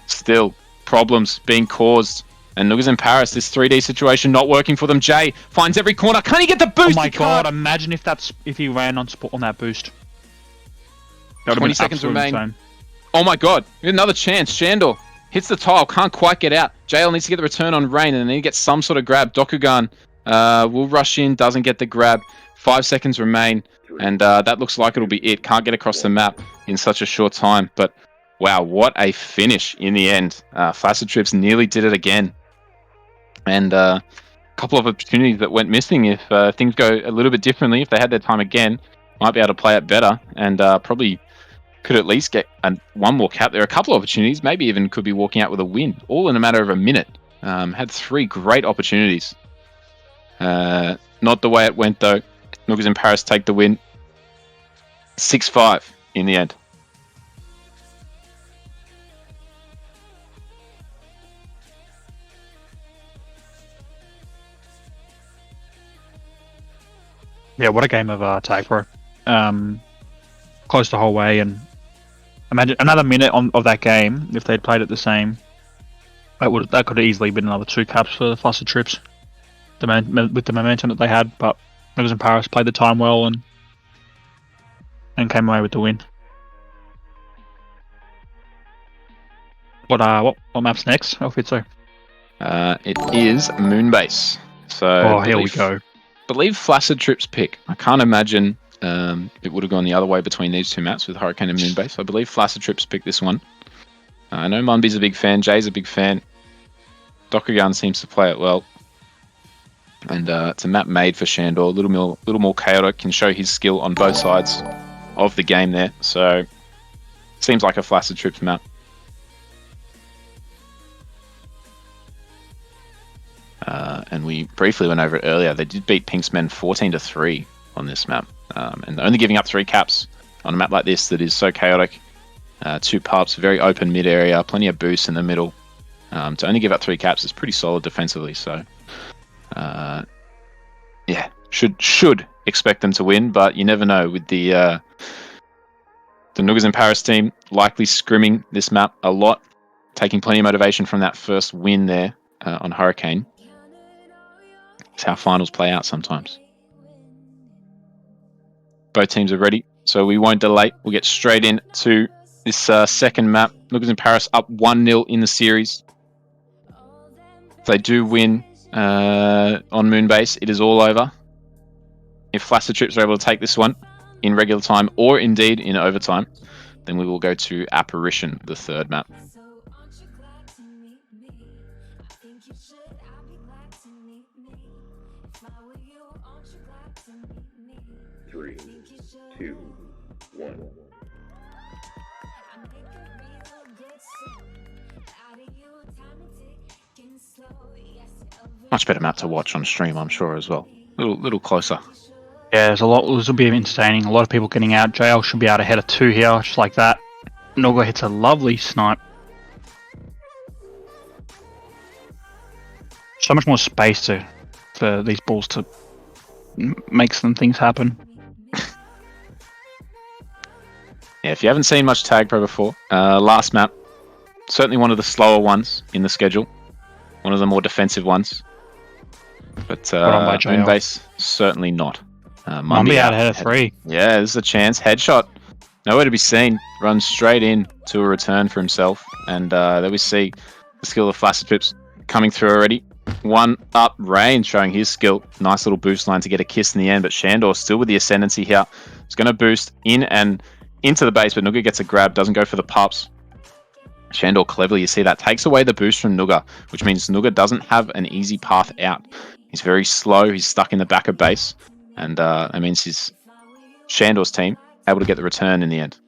Speaker 2: still, problems being caused. And Noogas in Paris, this 3D situation not working for them. Jay finds every corner. Can he get the boost?
Speaker 3: Oh my
Speaker 2: He
Speaker 3: god!
Speaker 2: can't.
Speaker 3: Imagine if he ran on that boost. That would have
Speaker 2: 20
Speaker 3: been
Speaker 2: seconds
Speaker 3: absolutely
Speaker 2: remain.
Speaker 3: insane.
Speaker 2: Oh my god, another chance. Shandor hits the tile, can't quite get out. JL needs to get the return on Rain, and then he gets some sort of grab. Dokugan will rush in, doesn't get the grab. 5 seconds remain, and that looks like it'll be it. Can't get across the map in such a short time, but wow, what a finish in the end. Flaccid Trips nearly did it again. And a couple of opportunities that went missing. If things go a little bit differently, if they had their time again, might be able to play it better, and probably could at least get one more cap. There are a couple of opportunities, maybe even could be walking out with a win, all in a matter of a minute. Had 3 great opportunities. Not the way it went, though. Noogas in Paris take the win. 6-5 in the end.
Speaker 3: Yeah, what a game of Tag Pro. Close the whole way, and imagine another minute of that game if they'd played it the same. That could have easily been another 2 caps for the Flaccid Trips, with the momentum that they had. But Noogas in Paris played the time well and came away with the win. What map's next, Alfitzo?
Speaker 2: It is Moonbase. So
Speaker 3: Here we go.
Speaker 2: Believe Flaccid Trips pick. I can't imagine it would have gone the other way between these 2 maps with Hurricane and Moonbase. I believe Flaccid Trips picked this one. I know Mumby's a big fan. Jay's a big fan. Dokugan seems to play it well. And it's a map made for Shandor. A little more chaotic. Can show his skill on both sides of the game there. So, seems like a Flaccid Trips map. And we briefly went over it earlier. They did beat Pink's Men 14-3 on this map. And only giving up 3 caps on a map like this that is so chaotic. 2 pups, very open mid area, plenty of boosts in the middle. To only give up 3 caps is pretty solid defensively. So, yeah, should expect them to win, but you never know with the Noogas in Paris team likely scrimming this map a lot, taking plenty of motivation from that first win there on Hurricane. It's how finals play out sometimes. Both teams are ready, so we won't delay. We'll get straight into this second map. Noogas in Paris up 1-0 in the series. If they do win on Moonbase, it is all over. If Flaccid Trips are able to take this one in regular time or indeed in overtime, then we will go to Apparition, the third map.
Speaker 6: Three, two, one.
Speaker 2: Much better map to watch on stream, I'm sure, as well. Little closer.
Speaker 3: Yeah, this will be entertaining. A lot of people getting out. JL should be out ahead of 2 here, just like that. Nooga hits a lovely snipe. So much more space for these balls to make some things happen.
Speaker 2: Yeah, if you haven't seen much Tag Pro before, last map, certainly one of the slower ones in the schedule. One of the more defensive ones. But Moonbase, certainly not.
Speaker 3: Mumby out ahead of 3.
Speaker 2: Yeah, this is a chance. Headshot. Nowhere to be seen. Runs straight in to a return for himself. And there we see the skill of Flaccid Trips coming through already. 1 up, Rain showing his skill. Nice little boost line to get a kiss in the end. But Shandor still with the ascendancy here. He's going to boost in and into the base, but Nooga gets a grab. Doesn't go for the pups. Shandor cleverly, you see that, takes away the boost from Nooga, which means Nooga doesn't have an easy path out. He's very slow. He's stuck in the back of base. And that means his Shandor's team able to get the return in the end.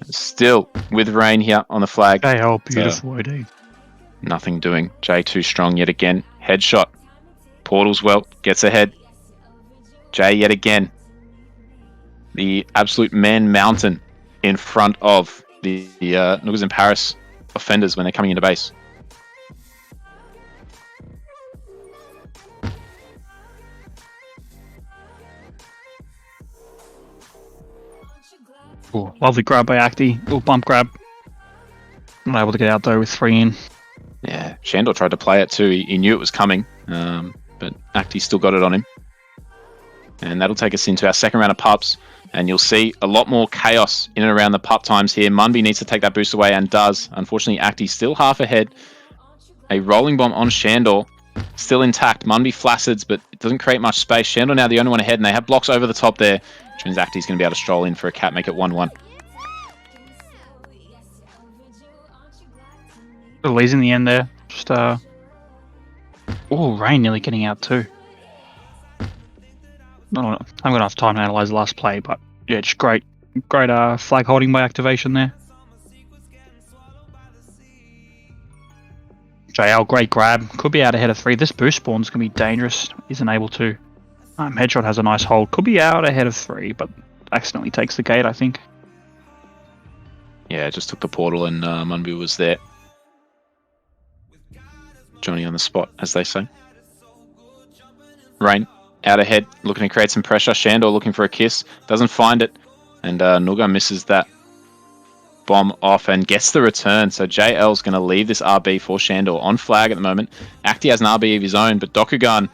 Speaker 2: Still with Rain here on the flag.
Speaker 3: JL, beautiful OD.
Speaker 2: Nothing doing. Jay too strong yet again. Headshot. Portals well. Gets ahead. Jay yet again. the absolute man mountain in front of the Noogas in Paris offenders when they're coming into base.
Speaker 3: Ooh, lovely grab by Acti. Little bump grab. Not able to get out though with 3 in.
Speaker 2: Yeah, Shandor tried to play it too. He knew it was coming, but Acti still got it on him. And that'll take us into our second round of pups. And you'll see a lot more chaos in and around the pup times here. Munby needs to take that boost away and does. Unfortunately, Acti still half ahead. A rolling bomb on Shandor. Still intact. Munby Flaccids, but it doesn't create much space. Shandor now the only one ahead, and they have blocks over the top there, which means Acti's going to be able to stroll in for a cap, make it 1-1.
Speaker 3: Lee's in the end there. Just oh, Rain nearly getting out too. I haven't got enough time to analyze the last play, but yeah, just great flag holding by activation there. JL, great grab. Could be out ahead of 3. This boost spawn's going to be dangerous. Isn't able to. Headshot has a nice hold. Could be out ahead of 3, but accidentally takes the gate, I think.
Speaker 2: Yeah, just took the portal and Munby was there. Johnny on the spot, as they say. Rain out ahead, looking to create some pressure. Shandor looking for a kiss. Doesn't find it. And Noogas misses that bomb off and gets the return. So JL's going to leave this RB for Shandor on flag at the moment. Acti has an RB of his own, but Dokugan.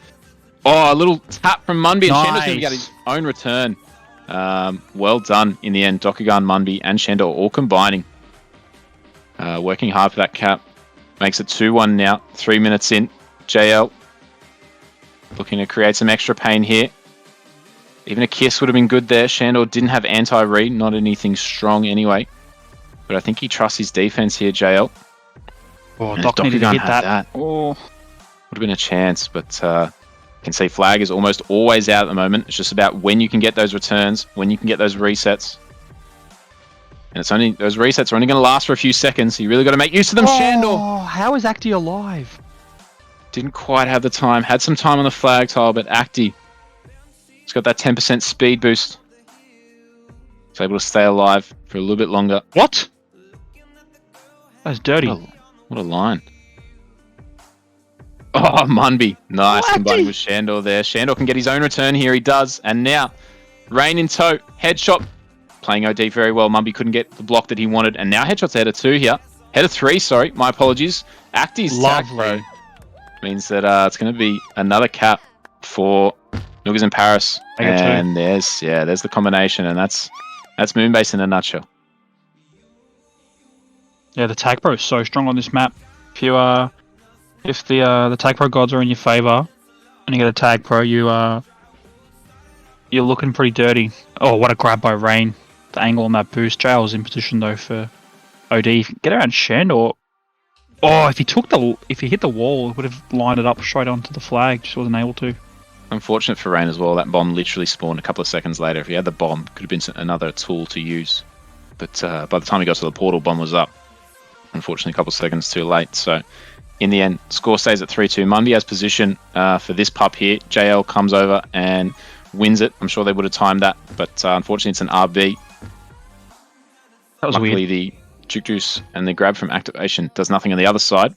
Speaker 2: Oh, a little tap from Munby, and Shandor's going to get his own return. Well done in the end. Dokugan, Munby, and Shandor all combining. Working hard for that cap. Makes it 2-1 now. 3 minutes in. JL looking to create some extra pain here. Even a kiss would have been good there. Shandor didn't have anti-read. Not anything strong anyway. But I think he trusts his defense here, JL.
Speaker 3: Oh, Doc needed to hit that. Oh.
Speaker 2: Would have been a chance, but you can see flag is almost always out at the moment. It's just about when you can get those returns, when you can get those resets. And it's only those resets are only going to last for a few seconds. So you really got to make use of them, Shandor.
Speaker 3: Oh, how is Acti alive?
Speaker 2: Didn't quite have the time. Had some time on the flag tile, but Acti, he's got that 10% speed boost. He's able to stay alive for a little bit longer.
Speaker 3: What? That's dirty.
Speaker 2: What a line. Oh, Munby. Nice, combining with Shandor there. Shandor can get his own return here. He does. And now, Rain in tow. Headshot. Playing OD very well. Munby couldn't get the block that he wanted. And now Headshot's ahead of 2 here. Head of 3, sorry. My apologies. Acti's tag throw means that it's going to be another cap for Noogas in Paris. And there's the combination. And that's Moonbase in a nutshell.
Speaker 3: Yeah, the tag pro is so strong on this map. If the tag pro gods are in your favor and you get a tag pro, you're looking pretty dirty. Oh, what a grab by Rain. The angle on that boost. JL's in position though for OD. Get around Shandor. Oh, if he hit the wall, it would have lined it up straight onto the flag. Just wasn't able to.
Speaker 2: Unfortunate for Rain as well. That bomb literally spawned a couple of seconds later. If he had the bomb, could have been another tool to use. But by the time he got to the portal, bomb was up. Unfortunately, a couple of seconds too late. So in the end, score stays at 3-2. Munby has position for this pup here. JL comes over and wins it. I'm sure they would have timed that, but unfortunately it's an RB.
Speaker 3: That was
Speaker 2: Luckily,
Speaker 3: weird.
Speaker 2: the Juke Juice and the grab from activation does nothing on the other side.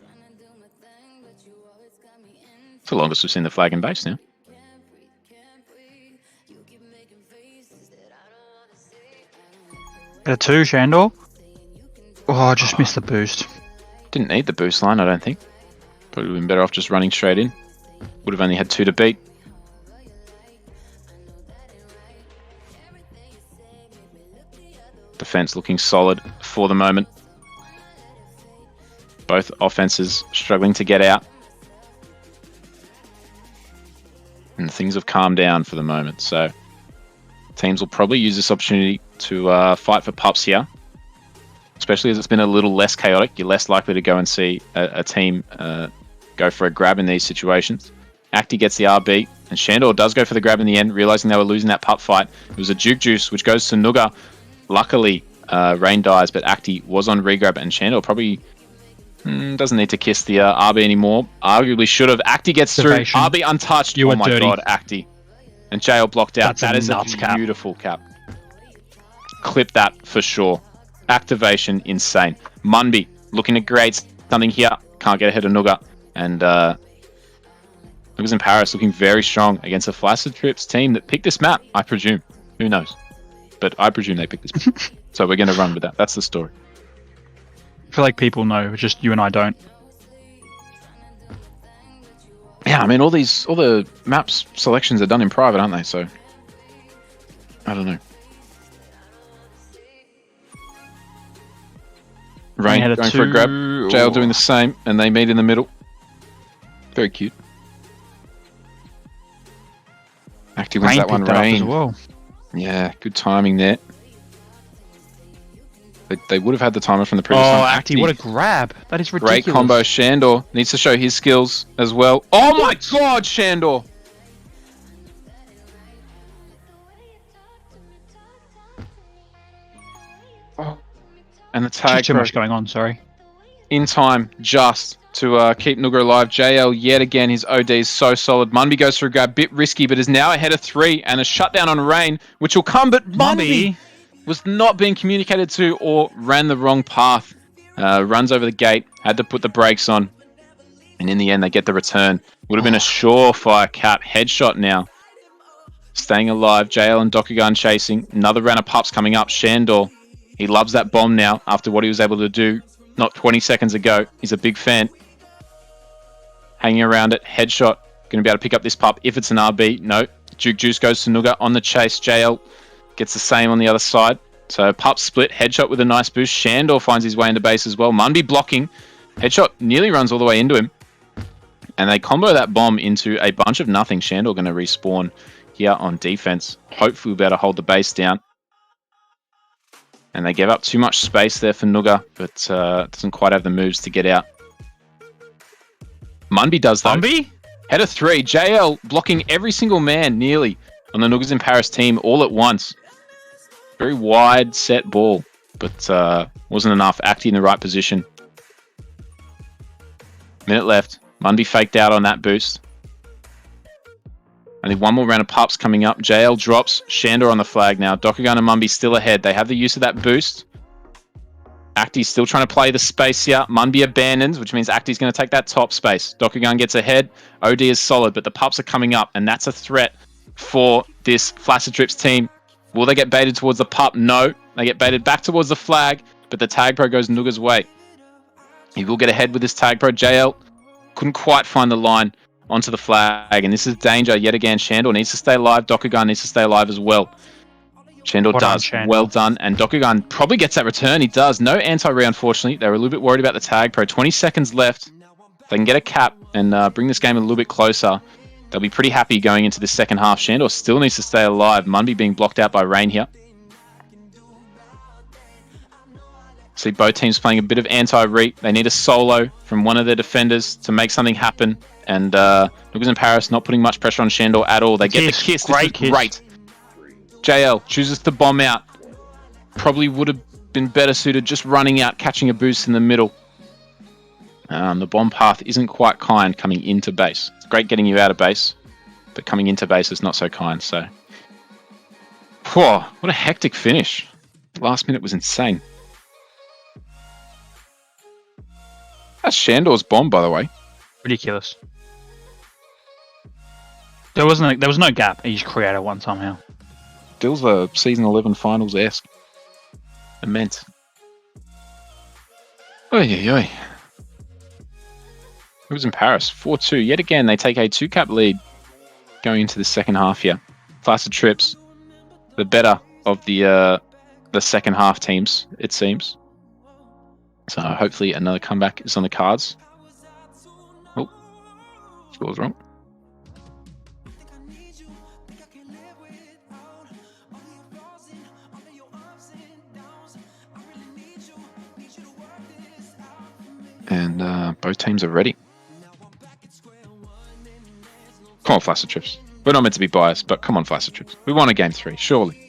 Speaker 2: It's the longest we've seen the flag in base now.
Speaker 3: At 2, Shandor. Oh, I just missed the boost.
Speaker 2: Didn't need the boost line, I don't think. Probably would have been better off just running straight in. Would have only had 2 to beat. Defense looking solid for the moment. Both offenses struggling to get out. And things have calmed down for the moment. So teams will probably use this opportunity to fight for pups here. Especially as it's been a little less chaotic. You're less likely to go and see a team go for a grab in these situations. Acti gets the RB, and Shandor does go for the grab in the end, realizing they were losing that pup fight. It was a Juke Juice, which goes to Noogas. Luckily, Rain dies, but Acti was on regrab, and Shandor probably doesn't need to kiss the RB anymore. Arguably should have. Acti gets through. RB untouched.
Speaker 3: You
Speaker 2: oh my
Speaker 3: dirty.
Speaker 2: god, Acti. And JL blocked out.
Speaker 3: That's
Speaker 2: that is a
Speaker 3: nuts cap.
Speaker 2: beautiful cap. clip that for sure. Activation, insane. Munby looking to create something here. Can't get ahead of Nooga. And Noogas in Paris looking very strong against a Flaccid Trips team that picked this map, I presume. Who knows? But I presume they picked this map. So we're going to run with that. That's the story.
Speaker 3: I feel like people know, it's just you and I don't.
Speaker 2: Yeah, I mean, all the maps selections are done in private, aren't they? So, I don't know. Rain going for a grab. JL doing the same, and they meet in the middle. Very cute. Acti wins that one. Rain.
Speaker 3: As well.
Speaker 2: Yeah, good timing there. They would have had the timer from the previous one.
Speaker 3: Acti, what a grab. That is ridiculous.
Speaker 2: Great combo. Shandor needs to show his skills as well. Oh my god, Shandor! Oh. And the tag.
Speaker 3: Too much going on, sorry.
Speaker 2: In time, just to keep Nooga alive. JL yet again, his OD is so solid. Munby goes for a grab, bit risky, but is now ahead of 3 and a shutdown on Rain, which will come, but Munby was not being communicated to or ran the wrong path. Runs over the gate, had to put the brakes on, and in the end they get the return. Would have been a surefire cap. Headshot now. Staying alive, JL and Dokugan chasing. Another round of pups coming up. Shandor, he loves that bomb now after what he was able to do not 20 seconds ago. He's a big fan. Hanging around it. Headshot. Going to be able to pick up this pup if it's an RB. No. Duke Juice goes to Nooga on the chase. JL gets the same on the other side. So pup split. Headshot with a nice boost. Shandor finds his way into base as well. Munby blocking. Headshot nearly runs all the way into him. And they combo that bomb into a bunch of nothing. Shandor going to respawn here on defense. Hopefully we'll be able to hold the base down. And they gave up too much space there for Nooga, but doesn't quite have the moves to get out. Munby does though.
Speaker 3: Munby?
Speaker 2: Head of 3. JL blocking every single man nearly on the Noogas in Paris team all at once. Very wide set ball, but wasn't enough. Acti in the right position. Minute left. Munby faked out on that boost. Only one more round of pups coming up. JL drops. Shandor on the flag now. Dokugan and Munby still ahead. They have the use of that boost. Acti's still trying to play the space here. Munby abandons, which means Acti's going to take that top space. Dokugan gets ahead. OD is solid, but the pups are coming up, and that's a threat for this Flaccid Trips team. Will they get baited towards the pup? No. They get baited back towards the flag, but the tag pro goes Nooga's way. He will get ahead with this tag pro. JL couldn't quite find the line onto the flag, and this is danger yet again. Shandor needs to stay alive. Dokugan needs to stay alive as well. Shandor does. Well done. And Dokugan probably gets that return. He does. No anti-re, unfortunately. They were a little bit worried about the tag pro. 20 seconds left. If they can get a cap and bring this game a little bit closer, they'll be pretty happy going into the second half. Shandor still needs to stay alive. Munby being blocked out by Rain here. See both teams playing a bit of anti-re. They need a solo from one of their defenders to make something happen. And Noogas in Paris not putting much pressure on Shandor at all. They get the kiss. Great. JL chooses to bomb out. Probably would have been better suited just running out, catching a boost in the middle. The bomb path isn't quite kind coming into base. It's great getting you out of base, but coming into base is not so kind. So, whoa, what a hectic finish. The last minute was insane. That's Shandor's bomb, by the way.
Speaker 3: Ridiculous. There was no gap. He just created one somehow.
Speaker 2: Feels the season 11 finals-esque. Immense. Oi. It was in Paris. 4-2. Yet again, they take a 2-cap lead going into the second half here. Flaccid Trips, the better of the second half teams, it seems. So hopefully another comeback is on the cards. Oh, scores wrong. And both teams are ready. Come on, Flaccid Trips. We're not meant to be biased, but come on, Flaccid Trips. We won a game 3, surely.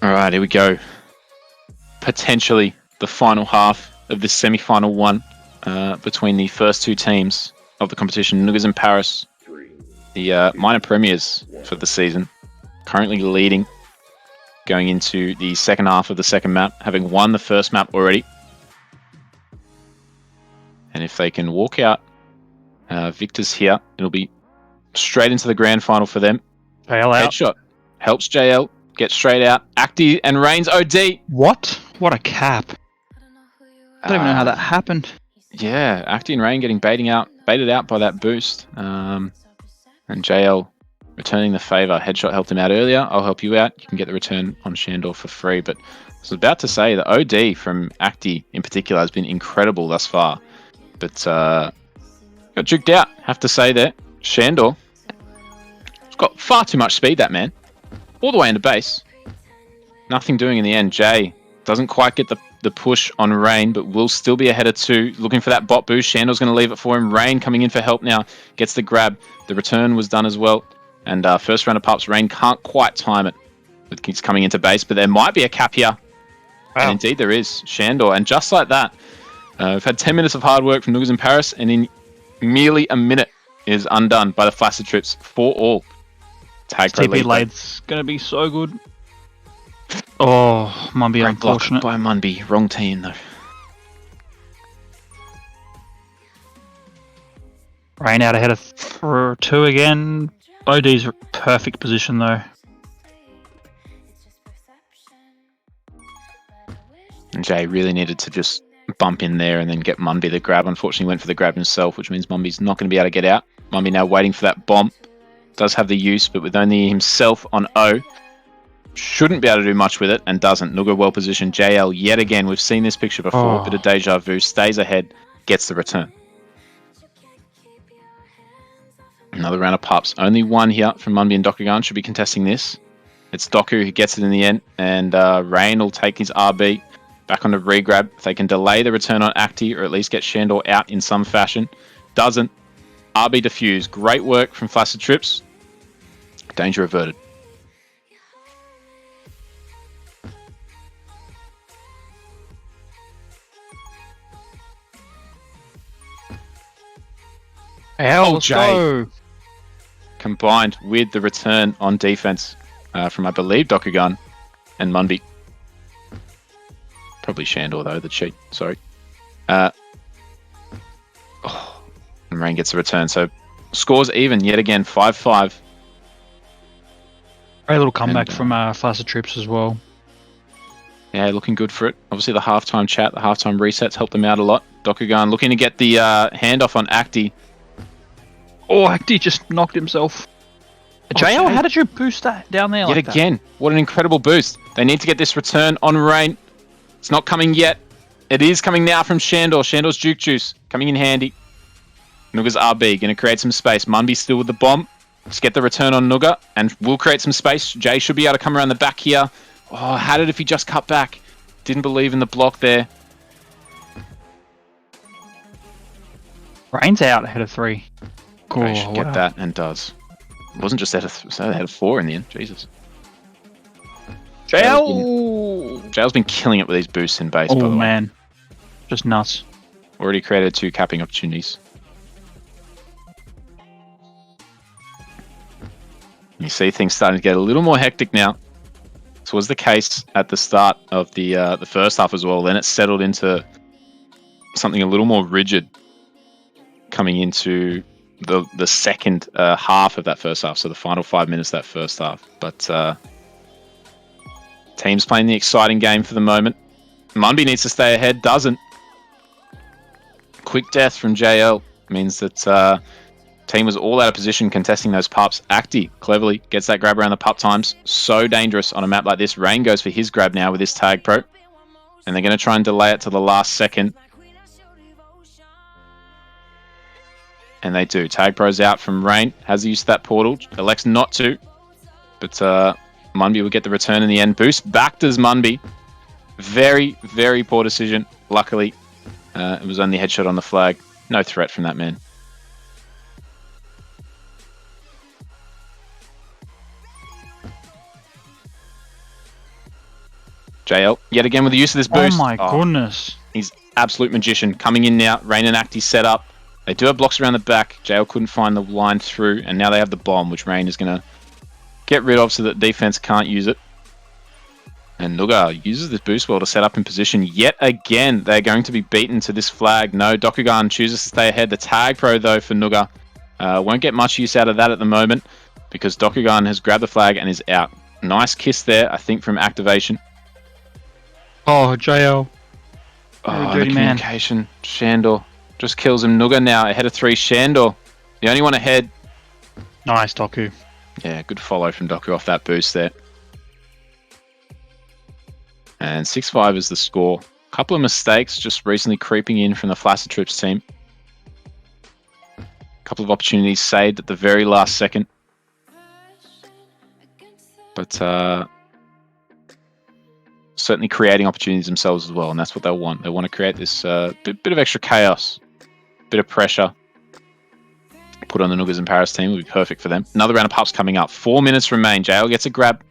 Speaker 2: All right, here we go. Potentially the final half of this semi-final one between the first two teams of the competition, Noogas and Paris, the minor premiers for the season, currently leading going into the second half of the second map, having won the first map already. And if they can walk out victors here, it'll be straight into the grand final for them.
Speaker 3: JL out.
Speaker 2: Headshot helps JL get straight out. Acti and Reigns OD.
Speaker 3: What? What a cap. I don't even know how that happened.
Speaker 2: Yeah, Acti and Rain getting baited out by that boost. And JL returning the favor. Headshot helped him out earlier. I'll help you out. You can get the return on Shandor for free. But I was about to say the OD from Acti in particular has been incredible thus far. But got juked out, have to say there. Shandor has got far too much speed, that man. All the way into base. Nothing doing in the end. Jay doesn't quite get the push on Rain, but will still be ahead of 2. Looking for that bot boost. Shandor's going to leave it for him. Rain coming in for help now. Gets the grab. The return was done as well. And first round of pups, Rain can't quite time it. He's coming into base, but there might be a cap here. Wow. And indeed there is. Shandor. And just like that, we've had 10 minutes of hard work from Noogas and Paris, and in merely a minute is undone by the Flaccid trips for all. Tag pro
Speaker 3: TP late's going to be so good. Oh, Mumby,
Speaker 2: great
Speaker 3: unfortunate.
Speaker 2: Block by Munby. Wrong team, though.
Speaker 3: Rain out ahead of 2 again. OD's perfect position, though.
Speaker 2: And Jay really needed to just bump in there and then get Munby the grab. Unfortunately, went for the grab himself, which means Mumby's not going to be able to get out. Munby now waiting for that bomb. Does have the use, but with only himself on O, shouldn't be able to do much with it, and doesn't. Nooga well positioned. JL yet again. We've seen this picture before. Bit of deja vu. Stays ahead. Gets the return. Another round of pups. Only one here from Munby and Dokugan. Should be contesting this. It's Doku who gets it in the end, and Rain will take his RB back on the regrab. If they can delay the return on Acti, or at least get Shandor out in some fashion. Doesn't. RB defuse. Great work from Flaccid Trips. Danger averted.
Speaker 3: Jay.
Speaker 2: Combined with the return on defense from, I believe, Dokugan and Munby. Probably Shandor, though, the cheat. Sorry. And Rain gets the return. So scores even yet again, 5-5.
Speaker 3: Great little comeback from Flaccid Trips as well.
Speaker 2: Yeah, looking good for it. Obviously, the halftime chat, the halftime resets helped them out a lot. Dokugan looking to get the handoff on Acti.
Speaker 3: Oh, Acti just knocked himself. JL, how did you boost that down there
Speaker 2: Yet again, what an incredible boost. They need to get this return on Rain. It's not coming yet. It is coming now from Shandor. Shandor's Juke Juice coming in handy. Nooga's RB going to create some space. Munby still with the bomb. Let's get the return on Nooga, and we'll create some space. Jay should be able to come around the back here. Oh, had it if he just cut back. Didn't believe in the block there.
Speaker 3: Rain's out ahead of 3.
Speaker 2: Jay should get that, and does. It wasn't just ahead of 4 in the end. Jesus. JL's been killing it with these boosts in base, by the way.
Speaker 3: Oh, man. Just nuts.
Speaker 2: Already created 2 capping opportunities. You see things starting to get a little more hectic now. This was the case at the start of the first half as well. Then it settled into something a little more rigid coming into the second half of that first half. So the final 5 minutes of that first half. But teams playing the exciting game for the moment. Munby needs to stay ahead. Doesn't. Quick death from JL means that team was all out of position contesting those pups. Acti cleverly gets that grab around the pup times. So dangerous on a map like this. Rain goes for his grab now with his tag pro. And they're going to try and delay it to the last second. And they do. Tag pro's out from Rain. Has used that portal. Elects not to. But Munby will get the return in the end. Boost back does Munby. Very, very poor decision. Luckily, it was only headshot on the flag. No threat from that man. JL, yet again with the use of this
Speaker 3: Oh
Speaker 2: boost.
Speaker 3: my goodness.
Speaker 2: He's absolute magician. Coming in now, Rain and Acti set up. They do have blocks around the back. JL couldn't find the line through, and now they have the bomb, which Rain is going to get rid of so that defense can't use it. And Nooga uses this boost well to set up in position. Yet again, they're going to be beaten to this flag. No, Dokugan chooses to stay ahead. The tag pro, though, for Nooga. Won't get much use out of that at the moment because Dokugan has grabbed the flag and is out. Nice kiss there, I think, from activation.
Speaker 3: Oh, JL.
Speaker 2: Oh,
Speaker 3: dirty
Speaker 2: the
Speaker 3: man.
Speaker 2: communication. Shandor just kills him. Nooga now ahead of 3. Shandor, the only one ahead.
Speaker 3: Nice, Doku.
Speaker 2: Yeah, good follow from Doku off that boost there. And 6-5 is the score. A couple of mistakes just recently creeping in from the Flaccid Trips team. A couple of opportunities saved at the very last second. But certainly creating opportunities themselves as well, and that's what they'll want. They want to create this bit of extra chaos, bit of pressure. Put on the Noogas and Paris team will be perfect for them. Another round of pups coming up. 4 minutes remain. JL gets a grab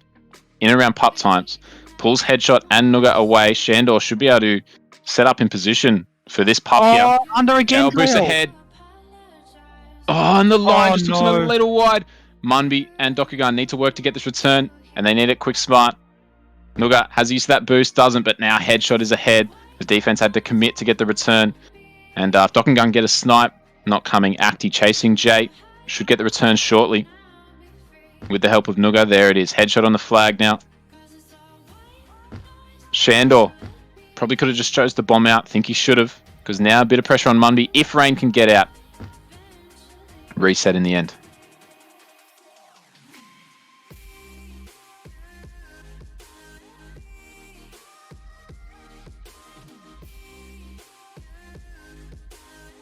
Speaker 2: in and around pup times. Pulls headshot and Nooga away. Shandor should be able to set up in position for this pup here.
Speaker 3: Under again,
Speaker 2: JL boosts ahead. Oh, and the line just looks a little wide. Munby and Dokugan need to work to get this return, and they need it quick smart. Nooga has used that boost, doesn't, but now headshot is ahead. The defense had to commit to get the return. And if Dokugan get a snipe, not coming. Acti chasing Jay. Should get the return shortly. With the help of Nooga, there it is. Headshot on the flag now. Shandor probably could have just chose the bomb out. Think he should have, because now a bit of pressure on Munby. If Rain can get out. Reset in the end.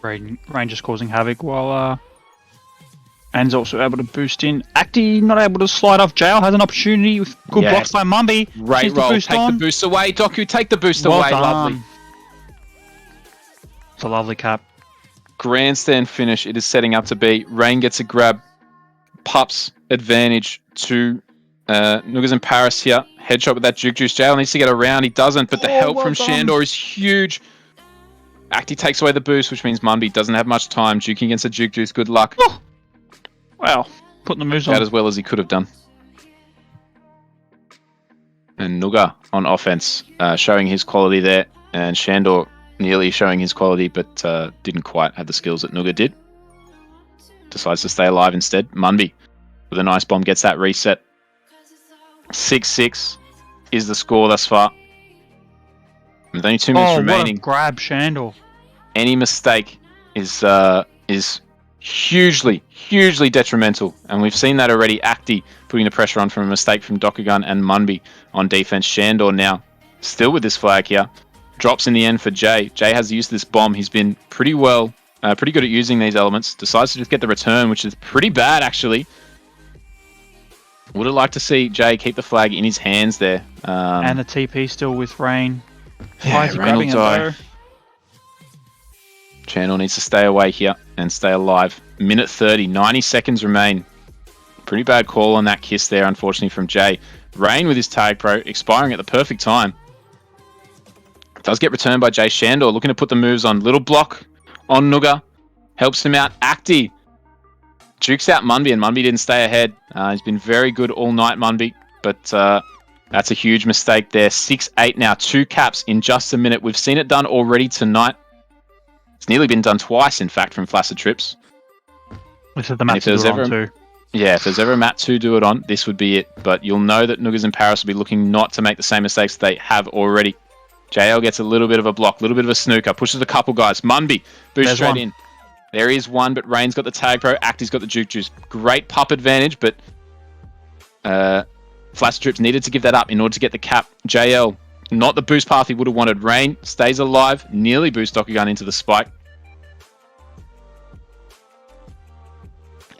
Speaker 3: Rain just causing havoc while Anne's also able to boost in. Acti not able to slide off. JL has an opportunity with good blocks by Munby.
Speaker 2: Great roll. Take the boost away. Doku, take the boost away.
Speaker 3: Done.
Speaker 2: Lovely.
Speaker 3: It's a lovely cap.
Speaker 2: Grandstand finish. It is setting up to be. Rain gets a grab. Pups advantage to Noogas and Paris here. Headshot with that Juke Juice. JL needs to get around. He doesn't, but the help from Shandor is huge. Acti takes away the boost, which means Munby doesn't have much time. Juking against a Juke Juice. Good luck.
Speaker 3: Oh. Wow. Putting the moves on.
Speaker 2: About as well as he could have done. And Nooga on offense, showing his quality there. And Shandor nearly showing his quality, but didn't quite have the skills that Nooga did. Decides to stay alive instead. Munby with a nice bomb gets that reset. 6-6 is the score thus far. With only 2 minutes remaining.
Speaker 3: What a grab, Shandor.
Speaker 2: Any mistake is hugely detrimental, and we've seen that already. Acti putting the pressure on from a mistake from Dokugan and Munby on defense. Shandor now still with this flag here. Drops in the end for Jay. Jay has used this bomb. He's been pretty good at using these elements. Decides to just get the return, which is pretty bad actually. Would have liked to see Jay keep the flag in his hands there.
Speaker 3: And the TP still with Rain.
Speaker 2: Yeah, Rain will die. Channel needs to stay away here and stay alive. Minute 30, 90 seconds remain. Pretty bad call on that kiss there, unfortunately, from Jay. Rain with his tag pro, expiring at the perfect time. Does get returned by Jay. Shandor looking to put the moves on. Little block on Nooga. Helps him out. Acti jukes out Munby, and Munby didn't stay ahead. He's been very good all night, Munby, but that's a huge mistake there. 6-8 now. 2 caps in just a minute. We've seen it done already tonight. It's nearly been done twice, in fact, from Flaccid Trips.
Speaker 3: This is the map to do it on too.
Speaker 2: Yeah, if there's ever a map to do it on, this would be it. But you'll know that Noogas and Paris will be looking not to make the same mistakes they have already. JL gets a little bit of a block, a little bit of a snooker, pushes a couple guys. Munby boosts straight in. There is one, but Rain's got the tag pro. Acti's got the Juke Juice. Great pup advantage, but Flaccid Trips needed to give that up in order to get the cap. JL, not the boost path he would have wanted. Rain stays alive, nearly boosts Dokugan into the spike.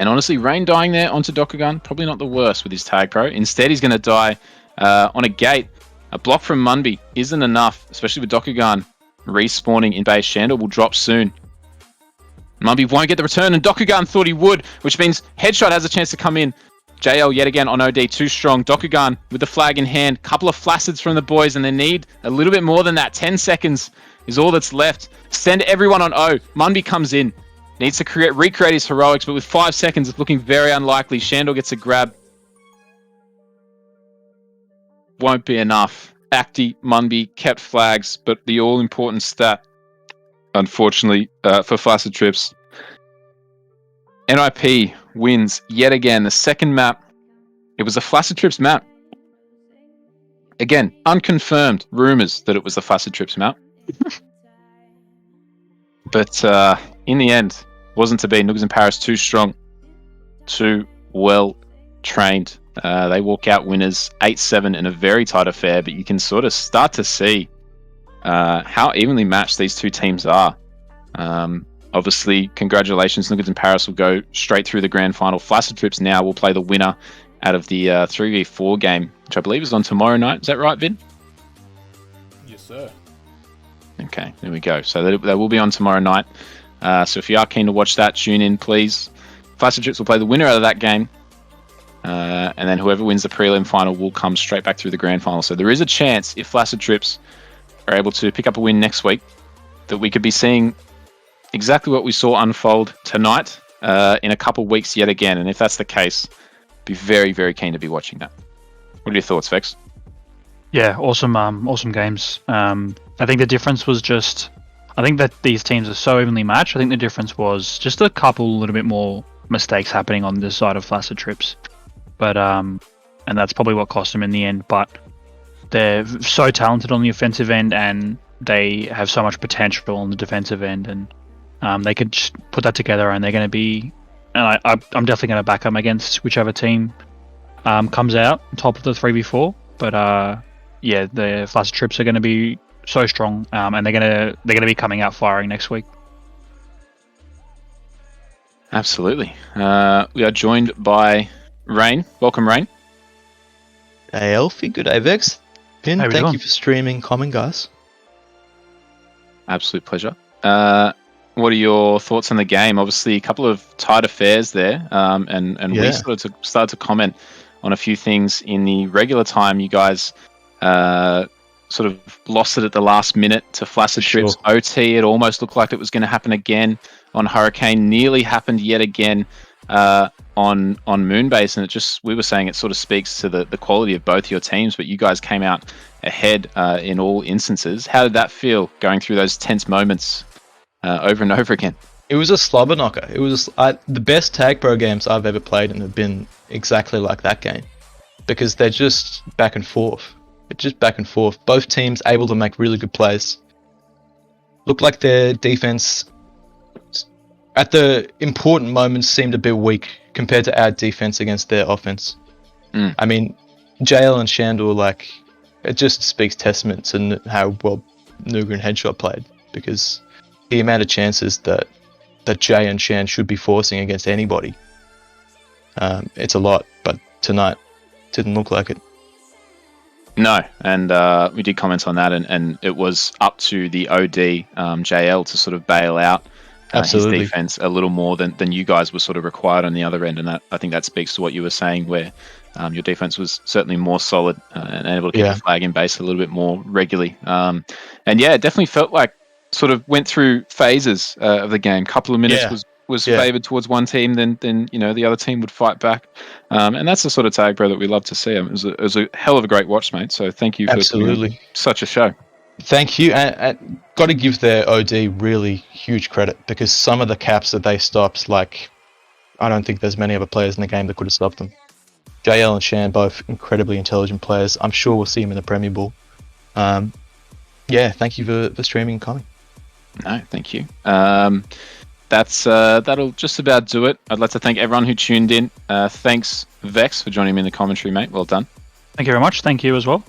Speaker 2: And honestly, Rain dying there onto Dokugan, probably not the worst with his tag pro. Instead, he's going to die on a gate. A block from Munby isn't enough, especially with Dokugan respawning in base. Shandor will drop soon. Munby won't get the return, and Dokugan thought he would, which means Headshot has a chance to come in. JL yet again on OD, too strong. Dokugan with the flag in hand. Couple of Flaccids from the boys, and they need a little bit more than that. 10 seconds is all that's left. Send everyone on O. Munby comes in. Needs to recreate his heroics, but with 5 seconds, it's looking very unlikely. Shandor gets a grab. Won't be enough. Acti, Munby kept flags, but the all-important stat, unfortunately, for Flaccid Trips, NIP wins yet again. The second map, it was a Flaccid Trips map. Again, unconfirmed rumors that it was the Flaccid Trips map. But in the end, wasn't to be. Noogas in Paris too strong, too well trained. They walk out winners 8-7 in a very tight affair, but you can sort of start to see how evenly matched these two teams are. Obviously, congratulations, Noogas in Paris will go straight through the grand final. Flaccid Trips now will play the winner out of the 3v4 game, which I believe is on tomorrow night. Is that right, Vin?
Speaker 4: Yes, sir.
Speaker 2: Okay, there we go. So they will be on tomorrow night. So if you are keen to watch that, tune in, please. Flaccid Trips will play the winner out of that game. And then whoever wins the prelim final will come straight back through the grand final. So there is a chance, if Flaccid Trips are able to pick up a win next week, that we could be seeing exactly what we saw unfold tonight in a couple weeks yet again. And if that's the case, be very, very keen to be watching that. What are your thoughts, Vex?
Speaker 3: Yeah, awesome games. I think the difference was just, I think that these teams are so evenly matched. I think the difference was just a couple little bit more mistakes happening on this side of Flaccid Trips. But and that's probably what cost them in the end. But they're so talented on the offensive end, and they have so much potential on the defensive end, and they could just put that together, and they're going to be. And I'm definitely going to back them against whichever team comes out top of the 3v4. But yeah, the Flaccid Trips are going to be so strong, and they're going to be coming out firing next week.
Speaker 2: Absolutely. We are joined by Rain. Welcome, Rain.
Speaker 7: Hey, Elfie. Good day, Vex. Pin,
Speaker 3: How we
Speaker 7: thank
Speaker 3: doing?
Speaker 7: you for streaming Common, guys.
Speaker 2: Absolute pleasure. What are your thoughts on the game? Obviously, a couple of tight affairs there, and we started to comment on a few things in the regular time. You guys sort of lost it at the last minute to Flaccid Trips. OT, it almost looked like it was going to happen again on Hurricane. Nearly happened yet again on Moonbase, and it just, we were saying it sort of speaks to the quality of both your teams, but you guys came out ahead in all instances. How did that feel, going through those tense moments over and over again?
Speaker 7: It was a slobber knocker. It was the best Tag Pro games I've ever played and have been exactly like that game, because they're just back and forth. It's just back and forth. Both teams able to make really good plays. Looked like their defense at the important moments seemed a bit weak compared to our defense against their offense. I mean, JL and Shandor, like, it just speaks testament to how well Nooga and Headshot played, because the amount of chances that Jay and Shan should be forcing against anybody, it's a lot, but tonight didn't look like it.
Speaker 2: No, and we did comment on that, and it was up to the OD, JL, to sort of bail out his defense a little more than you guys were sort of required on the other end, and that, I think that speaks to what you were saying, where your defense was certainly more solid and able to keep the flag in base a little bit more regularly. And yeah, it definitely felt like sort of went through phases of the game. Couple of minutes was favoured towards one team, then the other team would fight back, and that's the sort of Tag Pro that we love to see. It was a hell of a great watch, mate. So thank you for doing such a show.
Speaker 7: Thank you, and got to give their OD really huge credit, because some of the caps that they stopped, like, I don't think there's many other players in the game that could have stopped them. JL and Shan, both incredibly intelligent players. I'm sure we'll see them in the Premier Ball. Yeah, thank you for streaming and coming.
Speaker 2: No, thank you. That'll just about do it. I'd like to thank everyone who tuned in. Thanks, Vex, for joining me in the commentary, mate. Well done.
Speaker 3: Thank you very much. Thank you as well.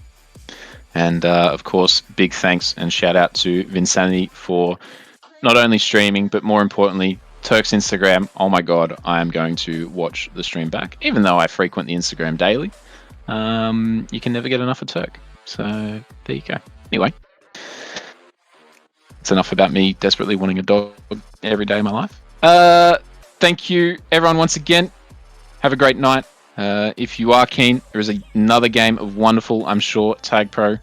Speaker 2: And of course, big thanks and shout out to Vinsanity for not only streaming, but more importantly, Turk's Instagram. Oh my god, I am going to watch the stream back, even though I frequent the Instagram daily. You can never get enough of Turk. So there you go. Anyway, it's enough about me desperately wanting a dog every day of my life. Thank you, everyone, once again. Have a great night. If you are keen, there is another game of wonderful, I'm sure, Tag Pro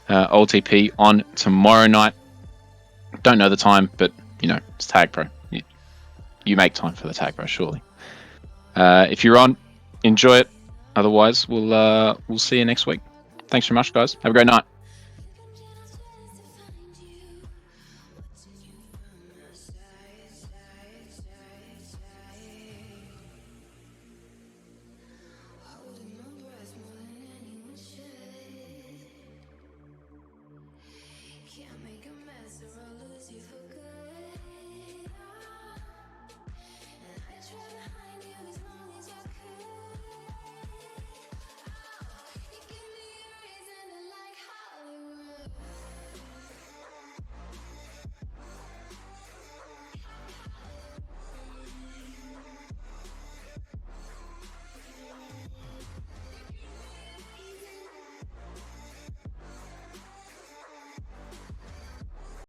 Speaker 2: OLTP on tomorrow night. Don't know the time, but you know it's Tag Pro. You make time for the Tag Pro, surely. If you're on, enjoy it. Otherwise, we'll see you next week. Thanks very much, guys. Have a great night.
Speaker 5: Can't make a mess or I'll lose you for good.